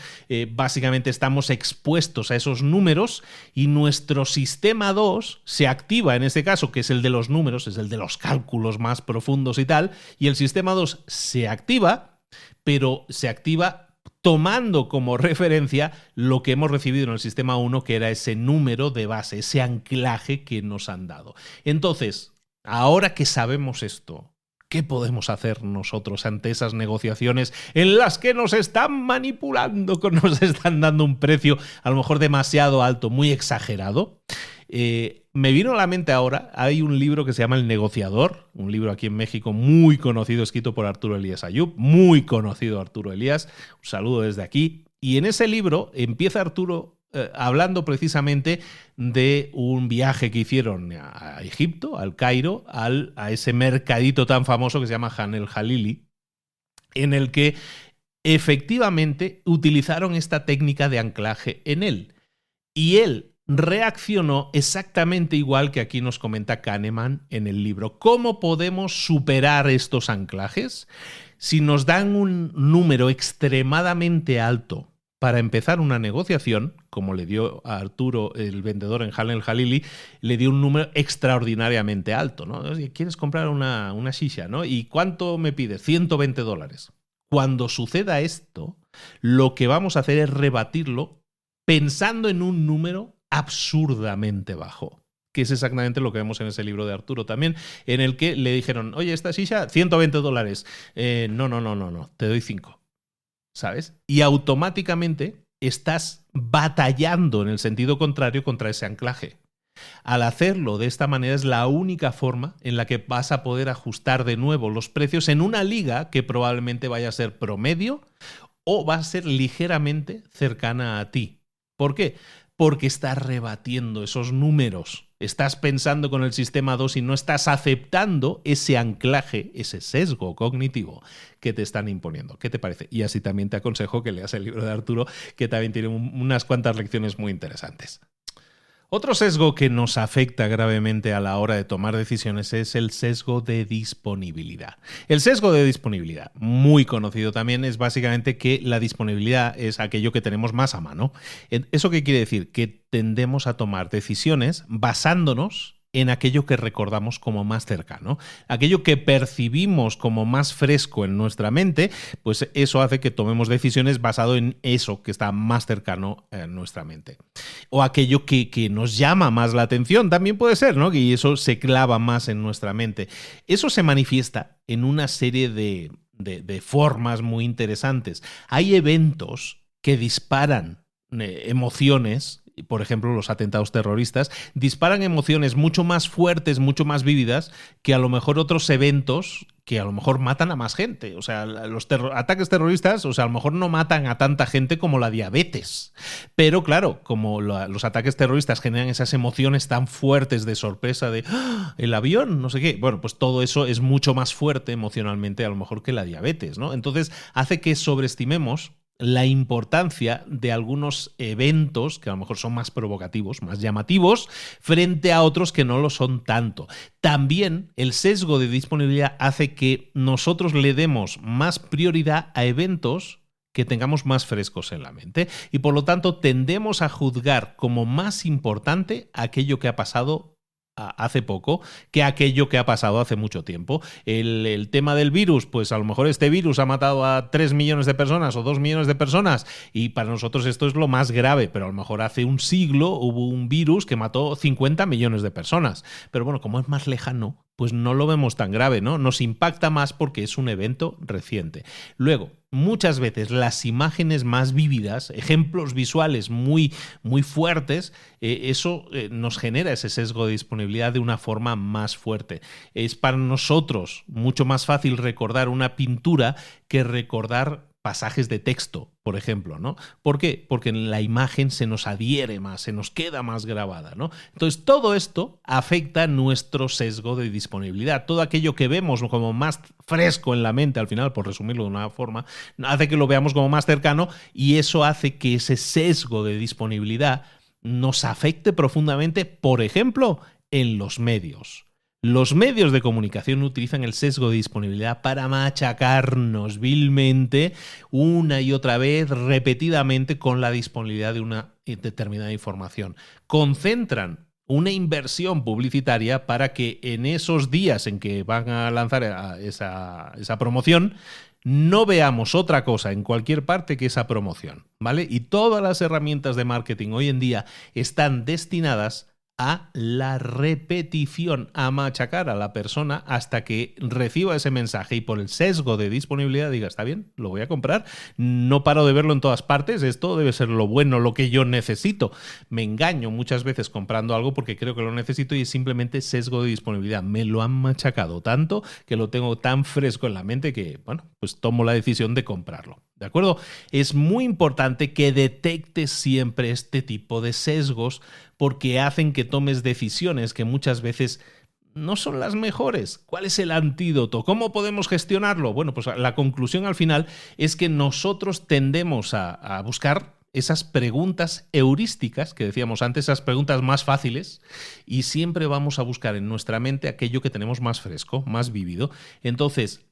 básicamente estamos expuestos a esos números y nuestro sistema 2 se activa en este caso, que es el de los números, es el de los cálculos más profundos y tal, y el sistema 2 se activa, pero se activa tomando como referencia lo que hemos recibido en el sistema 1, que era ese número de base, ese anclaje que nos han dado. Entonces, ahora que sabemos esto, ¿qué podemos hacer nosotros ante esas negociaciones en las que nos están manipulando, que nos están dando un precio a lo mejor demasiado alto, muy exagerado? Me vino a la mente ahora, hay un libro que se llama El Negociador, un libro aquí en México muy conocido, escrito por Arturo Elías Ayub, muy conocido Arturo Elías, un saludo desde aquí. Y en ese libro empieza Arturo hablando precisamente de un viaje que hicieron a Egipto, al Cairo, a ese mercadito tan famoso que se llama Han el Jalili, en el que efectivamente utilizaron esta técnica de anclaje en él. Y él reaccionó exactamente igual que aquí nos comenta Kahneman en el libro. ¿Cómo podemos superar estos anclajes? Si nos dan un número extremadamente alto para empezar una negociación, como le dio a Arturo, el vendedor en Han el Jalili, le dio un número extraordinariamente alto, ¿no? ¿Quieres comprar una shisha, ¿no? ¿Y cuánto me pides? $120. Cuando suceda esto, lo que vamos a hacer es rebatirlo pensando en un número absurdamente bajo, que es exactamente lo que vemos en ese libro de Arturo también, en el que le dijeron, oye, esta silla, $120. No, te doy 5. ¿Sabes? Y automáticamente estás batallando en el sentido contrario contra ese anclaje. Al hacerlo de esta manera es la única forma en la que vas a poder ajustar de nuevo los precios en una liga que probablemente vaya a ser promedio o va a ser ligeramente cercana a ti. ¿Por qué? Porque estás rebatiendo esos números. Estás pensando con el sistema 2 y no estás aceptando ese anclaje, ese sesgo cognitivo que te están imponiendo. ¿Qué te parece? Y así también te aconsejo que leas el libro de Arturo, que también tiene unas cuantas lecciones muy interesantes. Otro sesgo que nos afecta gravemente a la hora de tomar decisiones es el sesgo de disponibilidad. El sesgo de disponibilidad, muy conocido también, es básicamente que la disponibilidad es aquello que tenemos más a mano. ¿Eso qué quiere decir? Que tendemos a tomar decisiones basándonos en aquello que recordamos como más cercano. Aquello que percibimos como más fresco en nuestra mente, pues eso hace que tomemos decisiones basado en eso que está más cercano en nuestra mente. O aquello que nos llama más la atención, también puede ser, ¿no? Y eso se clava más en nuestra mente. Eso se manifiesta en una serie de formas muy interesantes. Hay eventos que disparan emociones. Por ejemplo, los atentados terroristas disparan emociones mucho más fuertes, mucho más vívidas que a lo mejor otros eventos que a lo mejor matan a más gente. O sea, los ataques terroristas, o sea, a lo mejor no matan a tanta gente como la diabetes. Pero claro, como los ataques terroristas generan esas emociones tan fuertes de sorpresa, de ¡ah! El avión, no sé qué. Bueno, pues todo eso es mucho más fuerte emocionalmente a lo mejor que la diabetes, ¿no? Entonces hace que sobreestimemos la importancia de algunos eventos que a lo mejor son más provocativos, más llamativos, frente a otros que no lo son tanto. También el sesgo de disponibilidad hace que nosotros le demos más prioridad a eventos que tengamos más frescos en la mente y por lo tanto tendemos a juzgar como más importante aquello que ha pasado hace poco que aquello que ha pasado hace mucho tiempo. El tema del virus, pues a lo mejor este virus ha matado a 3 millones de personas o 2 millones de personas y para nosotros esto es lo más grave, pero a lo mejor hace un siglo hubo un virus que mató 50 millones de personas. Pero bueno, como es más lejano, pues no lo vemos tan grave, ¿no? Nos impacta más porque es un evento reciente. Luego, muchas veces las imágenes más vívidas, ejemplos visuales muy, muy fuertes, eso nos genera ese sesgo de disponibilidad de una forma más fuerte. Es para nosotros mucho más fácil recordar una pintura que recordar pasajes de texto, por ejemplo, ¿no? ¿Por qué? Porque en la imagen se nos adhiere más, se nos queda más grabada, ¿no? Entonces, todo esto afecta nuestro sesgo de disponibilidad. Todo aquello que vemos como más fresco en la mente, al final, por resumirlo de una forma, hace que lo veamos como más cercano y eso hace que ese sesgo de disponibilidad nos afecte profundamente, por ejemplo, en los medios. Los medios de comunicación utilizan el sesgo de disponibilidad para machacarnos vilmente una y otra vez, repetidamente, con la disponibilidad de una determinada información. Concentran una inversión publicitaria para que en esos días en que van a lanzar esa promoción no veamos otra cosa en cualquier parte que esa promoción, ¿vale? Y todas las herramientas de marketing hoy en día están destinadas a la repetición, a machacar a la persona hasta que reciba ese mensaje y por el sesgo de disponibilidad diga, está bien, lo voy a comprar, no paro de verlo en todas partes, esto debe ser lo bueno, lo que yo necesito. Me engaño muchas veces comprando algo porque creo que lo necesito y es simplemente sesgo de disponibilidad. Me lo han machacado tanto que lo tengo tan fresco en la mente que, bueno, pues tomo la decisión de comprarlo. ¿De acuerdo? Es muy importante que detectes siempre este tipo de sesgos porque hacen que tomes decisiones que muchas veces no son las mejores. ¿Cuál es el antídoto? ¿Cómo podemos gestionarlo? Bueno, pues la conclusión al final es que nosotros tendemos a buscar esas preguntas heurísticas que decíamos antes, esas preguntas más fáciles, y siempre vamos a buscar en nuestra mente aquello que tenemos más fresco, más vívido. Entonces,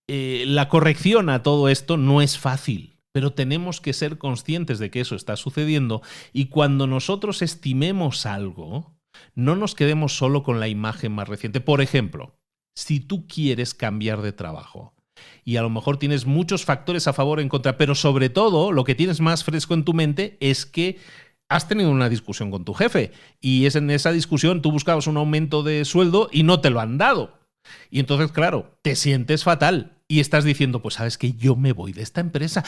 la corrección a todo esto no es fácil, pero tenemos que ser conscientes de que eso está sucediendo y cuando nosotros estimemos algo, no nos quedemos solo con la imagen más reciente. Por ejemplo, si tú quieres cambiar de trabajo y a lo mejor tienes muchos factores a favor o en contra, pero sobre todo lo que tienes más fresco en tu mente es que has tenido una discusión con tu jefe y en esa discusión tú buscabas un aumento de sueldo y no te lo han dado. Y entonces, claro, te sientes fatal y estás diciendo, pues sabes que yo me voy de esta empresa,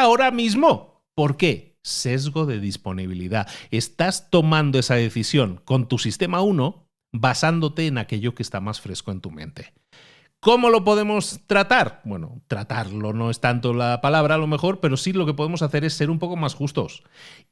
ahora mismo. ¿Por qué? Sesgo de disponibilidad. Estás tomando esa decisión con tu sistema 1 basándote en aquello que está más fresco en tu mente. ¿Cómo lo podemos tratar? Bueno, tratarlo no es tanto la palabra a lo mejor, pero sí lo que podemos hacer es ser un poco más justos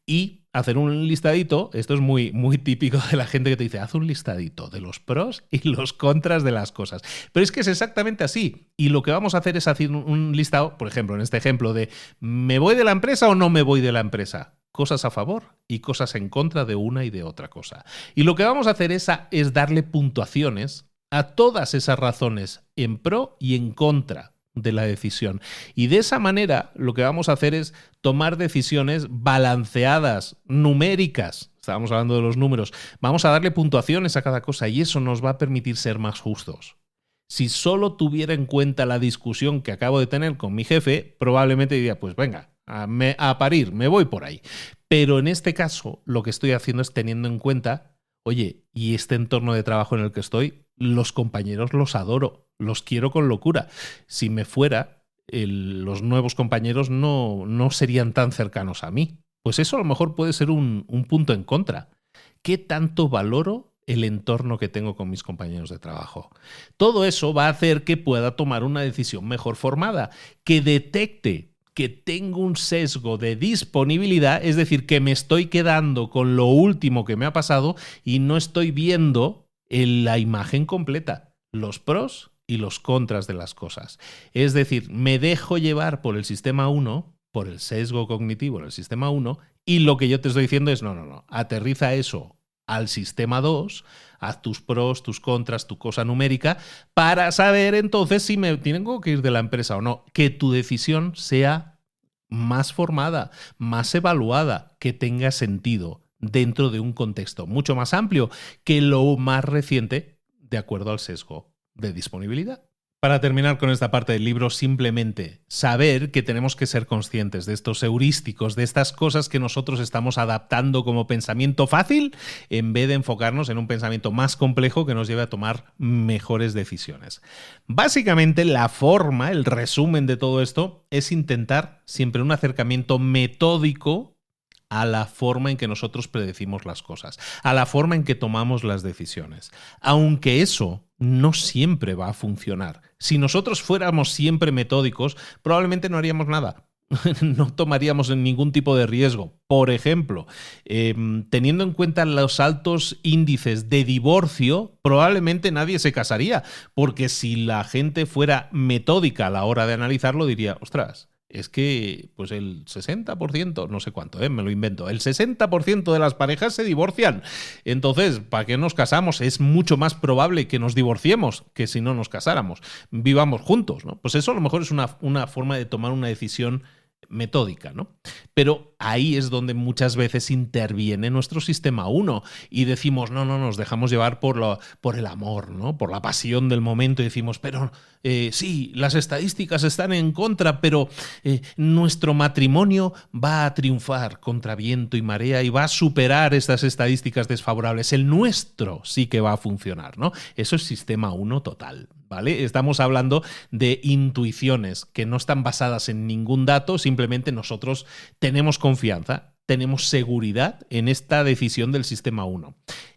y hacer un listadito. Esto es muy, muy típico de la gente que te dice, haz un listadito de los pros y los contras de las cosas. Pero es que es exactamente así. Y lo que vamos a hacer es hacer un listado, por ejemplo, en este ejemplo de ¿me voy de la empresa o no me voy de la empresa? Cosas a favor y cosas en contra de una y de otra cosa. Y lo que vamos a hacer es darle puntuaciones a todas esas razones en pro y en contra, de la decisión. Y de esa manera lo que vamos a hacer es tomar decisiones balanceadas, numéricas. Estábamos hablando de los números. Vamos a darle puntuaciones a cada cosa y eso nos va a permitir ser más justos. Si solo tuviera en cuenta la discusión que acabo de tener con mi jefe, probablemente diría, pues venga, a parir, me voy por ahí. Pero en este caso, lo que estoy haciendo es teniendo en cuenta, oye, y este entorno de trabajo en el que estoy, los compañeros los adoro, los quiero con locura. Si me fuera, los nuevos compañeros no serían tan cercanos a mí. Pues eso a lo mejor puede ser un punto en contra. ¿Qué tanto valoro el entorno que tengo con mis compañeros de trabajo? Todo eso va a hacer que pueda tomar una decisión mejor formada, que detecte que tengo un sesgo de disponibilidad, es decir, que me estoy quedando con lo último que me ha pasado y no estoy viendo la imagen completa, los pros y los contras de las cosas. Es decir, me dejo llevar por el sistema 1, por el sesgo cognitivo en el sistema 1, y lo que yo te estoy diciendo es, no, aterriza eso al sistema 2, haz tus pros, tus contras, tu cosa numérica, para saber entonces si me tengo que ir de la empresa o no. Que tu decisión sea más formada, más evaluada, que tenga sentido dentro de un contexto mucho más amplio que lo más reciente, de acuerdo al sesgo de disponibilidad. Para terminar con esta parte del libro, simplemente saber que tenemos que ser conscientes de estos heurísticos, de estas cosas que nosotros estamos adaptando como pensamiento fácil, en vez de enfocarnos en un pensamiento más complejo que nos lleve a tomar mejores decisiones. Básicamente, la forma, el resumen de todo esto, es intentar siempre un acercamiento metódico a la forma en que nosotros predecimos las cosas, a la forma en que tomamos las decisiones. Aunque eso no siempre va a funcionar. Si nosotros fuéramos siempre metódicos, probablemente no haríamos nada. No tomaríamos ningún tipo de riesgo. Por ejemplo, teniendo en cuenta los altos índices de divorcio, probablemente nadie se casaría, porque si la gente fuera metódica a la hora de analizarlo, diría, ostras, es que pues el 60%, no sé cuánto, me lo invento, el 60% de las parejas se divorcian. Entonces, ¿para qué nos casamos? Es mucho más probable que nos divorciemos que si no nos casáramos. Vivamos juntos, ¿no? Pues eso a lo mejor es una forma de tomar una decisión metódica, ¿no? Pero ahí es donde muchas veces interviene nuestro sistema 1 y decimos, no, nos dejamos llevar por el amor, ¿no? Por la pasión del momento y decimos, pero sí, las estadísticas están en contra, pero nuestro matrimonio va a triunfar contra viento y marea y va a superar estas estadísticas desfavorables. El nuestro sí que va a funcionar, ¿no? Eso es sistema 1 total, ¿vale? Estamos hablando de intuiciones que no están basadas en ningún dato, simplemente nosotros tenemos confianza, tenemos seguridad en esta decisión del sistema 1.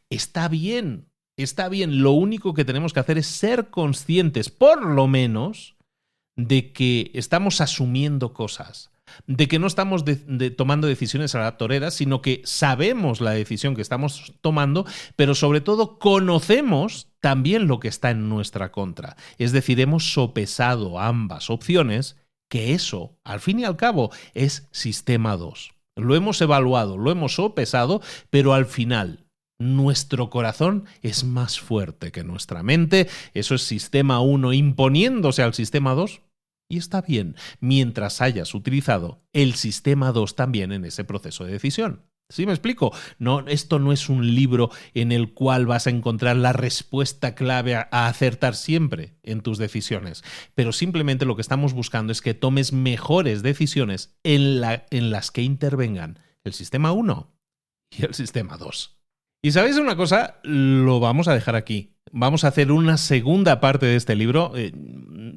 Está bien, lo único que tenemos que hacer es ser conscientes, por lo menos, de que estamos asumiendo cosas, de que no estamos tomando decisiones a la torera, sino que sabemos la decisión que estamos tomando, pero sobre todo conocemos también lo que está en nuestra contra. Es decir, hemos sopesado ambas opciones, que eso, al fin y al cabo, es sistema 2. Lo hemos evaluado, lo hemos sopesado, pero al final nuestro corazón es más fuerte que nuestra mente. Eso es sistema 1 imponiéndose al sistema 2. Y está bien, mientras hayas utilizado el sistema 2 también en ese proceso de decisión. ¿Sí me explico? No, esto no es un libro en el cual vas a encontrar la respuesta clave a acertar siempre en tus decisiones, pero simplemente lo que estamos buscando es que tomes mejores decisiones en las que intervengan el sistema 1 y el sistema 2. Y ¿sabéis una cosa? Lo vamos a dejar aquí. Vamos a hacer una segunda parte de este libro.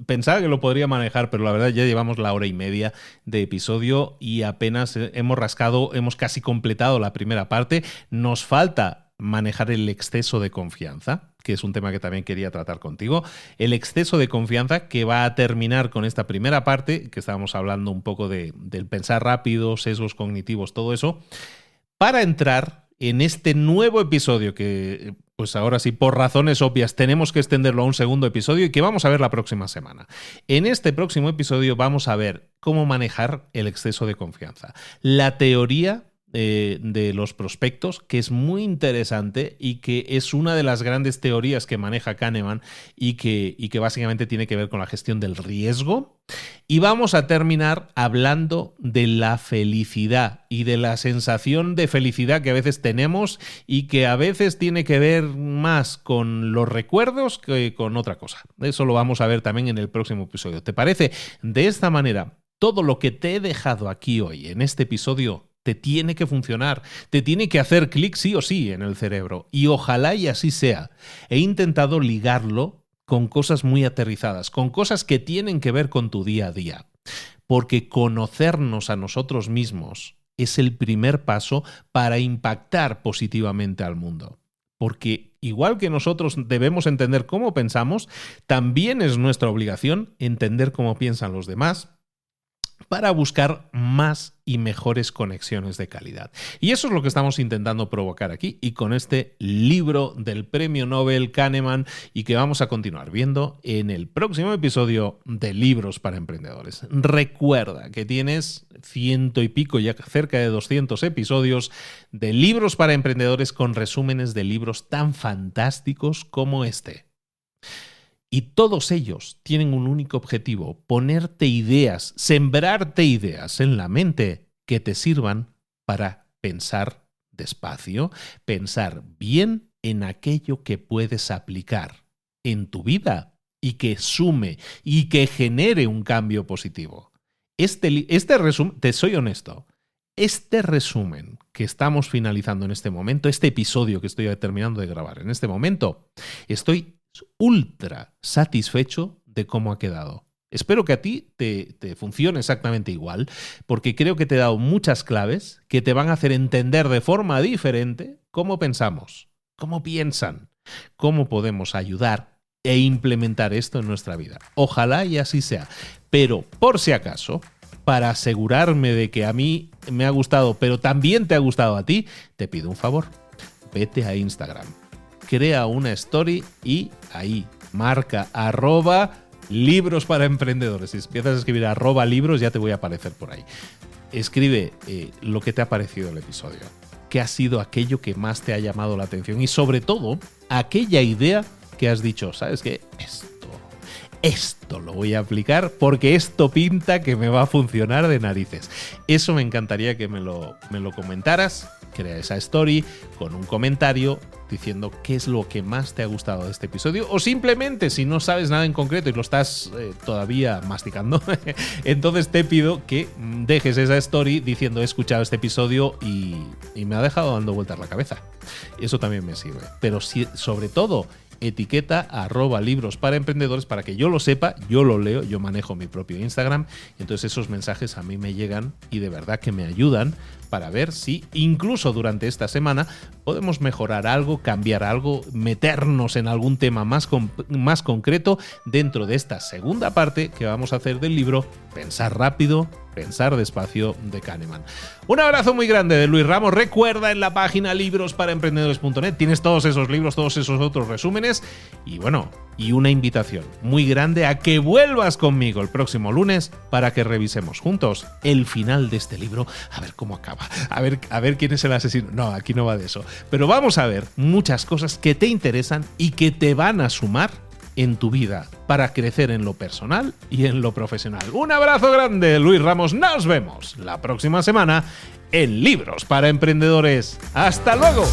Pensaba que lo podría manejar, pero la verdad ya llevamos la 1:30 de episodio y apenas hemos casi completado la primera parte. Nos falta manejar el exceso de confianza, que es un tema que también quería tratar contigo. El exceso de confianza que va a terminar con esta primera parte, que estábamos hablando un poco del pensar rápido, sesgos cognitivos, todo eso, para entrar en este nuevo episodio que, pues ahora sí, por razones obvias, tenemos que extenderlo a un segundo episodio y que vamos a ver la próxima semana. En este próximo episodio vamos a ver cómo manejar el exceso de confianza. La teoría de los prospectos, que es muy interesante y que es una de las grandes teorías que maneja Kahneman y que básicamente tiene que ver con la gestión del riesgo. Y vamos a terminar hablando de la felicidad y de la sensación de felicidad que a veces tenemos y que a veces tiene que ver más con los recuerdos que con otra cosa. Eso lo vamos a ver también en el próximo episodio. ¿Te parece? De esta manera, todo lo que te he dejado aquí hoy en este episodio te tiene que funcionar, te tiene que hacer clic sí o sí en el cerebro. Y ojalá y así sea. He intentado ligarlo con cosas muy aterrizadas, con cosas que tienen que ver con tu día a día. Porque conocernos a nosotros mismos es el primer paso para impactar positivamente al mundo. Porque igual que nosotros debemos entender cómo pensamos, también es nuestra obligación entender cómo piensan los demás, para buscar más y mejores conexiones de calidad. Y eso es lo que estamos intentando provocar aquí y con este libro del Premio Nobel Kahneman y que vamos a continuar viendo en el próximo episodio de Libros para Emprendedores. Recuerda que tienes 100 y pico, ya cerca de 200 episodios de Libros para Emprendedores con resúmenes de libros tan fantásticos como este. Y todos ellos tienen un único objetivo: ponerte ideas, sembrarte ideas en la mente que te sirvan para pensar despacio, pensar bien en aquello que puedes aplicar en tu vida y que sume y que genere un cambio positivo. Este resumen, te soy honesto, este resumen que estamos finalizando en este momento, este episodio que estoy terminando de grabar en este momento, estoy ultra satisfecho de cómo ha quedado. Espero que a ti te funcione exactamente igual, porque creo que te he dado muchas claves que te van a hacer entender de forma diferente cómo pensamos, cómo piensan, cómo podemos ayudar e implementar esto en nuestra vida. Ojalá y así sea. Pero, por si acaso, para asegurarme de que a mí me ha gustado, pero también te ha gustado a ti, te pido un favor. Vete a Instagram. Crea una story y ahí marca @libros para emprendedores. Si empiezas a escribir @libros ya te voy a aparecer por ahí. Escribe lo que te ha parecido el episodio, qué ha sido aquello que más te ha llamado la atención y sobre todo aquella idea que has dicho, ¿sabes qué? Esto lo voy a aplicar porque esto pinta que me va a funcionar de narices. Eso me encantaría que me lo comentaras. Crea esa story con un comentario diciendo qué es lo que más te ha gustado de este episodio o simplemente si no sabes nada en concreto y lo estás todavía masticando, entonces te pido que dejes esa story diciendo he escuchado este episodio y me ha dejado dando vueltas la cabeza. Eso también me sirve. Pero sobre todo, etiqueta @libros para emprendedores para que yo lo sepa, yo lo leo, yo manejo mi propio Instagram, entonces esos mensajes a mí me llegan y de verdad que me ayudan para ver si incluso durante esta semana podemos mejorar algo, cambiar algo, meternos en algún tema más concreto dentro de esta segunda parte que vamos a hacer del libro Pensar rápido, pensar despacio de Kahneman. Un abrazo muy grande de Luis Ramos. Recuerda, en la página librosparaemprendedores.net tienes todos esos libros, todos esos otros resúmenes y bueno, y una invitación muy grande a que vuelvas conmigo el próximo lunes para que revisemos juntos el final de este libro, a ver cómo acaba, a ver quién es el asesino. No, aquí no va de eso, pero vamos a ver muchas cosas que te interesan y que te van a sumar en tu vida para crecer en lo personal y en lo profesional. Un abrazo grande, Luis Ramos. Nos vemos la próxima semana en Libros para Emprendedores. ¡Hasta luego!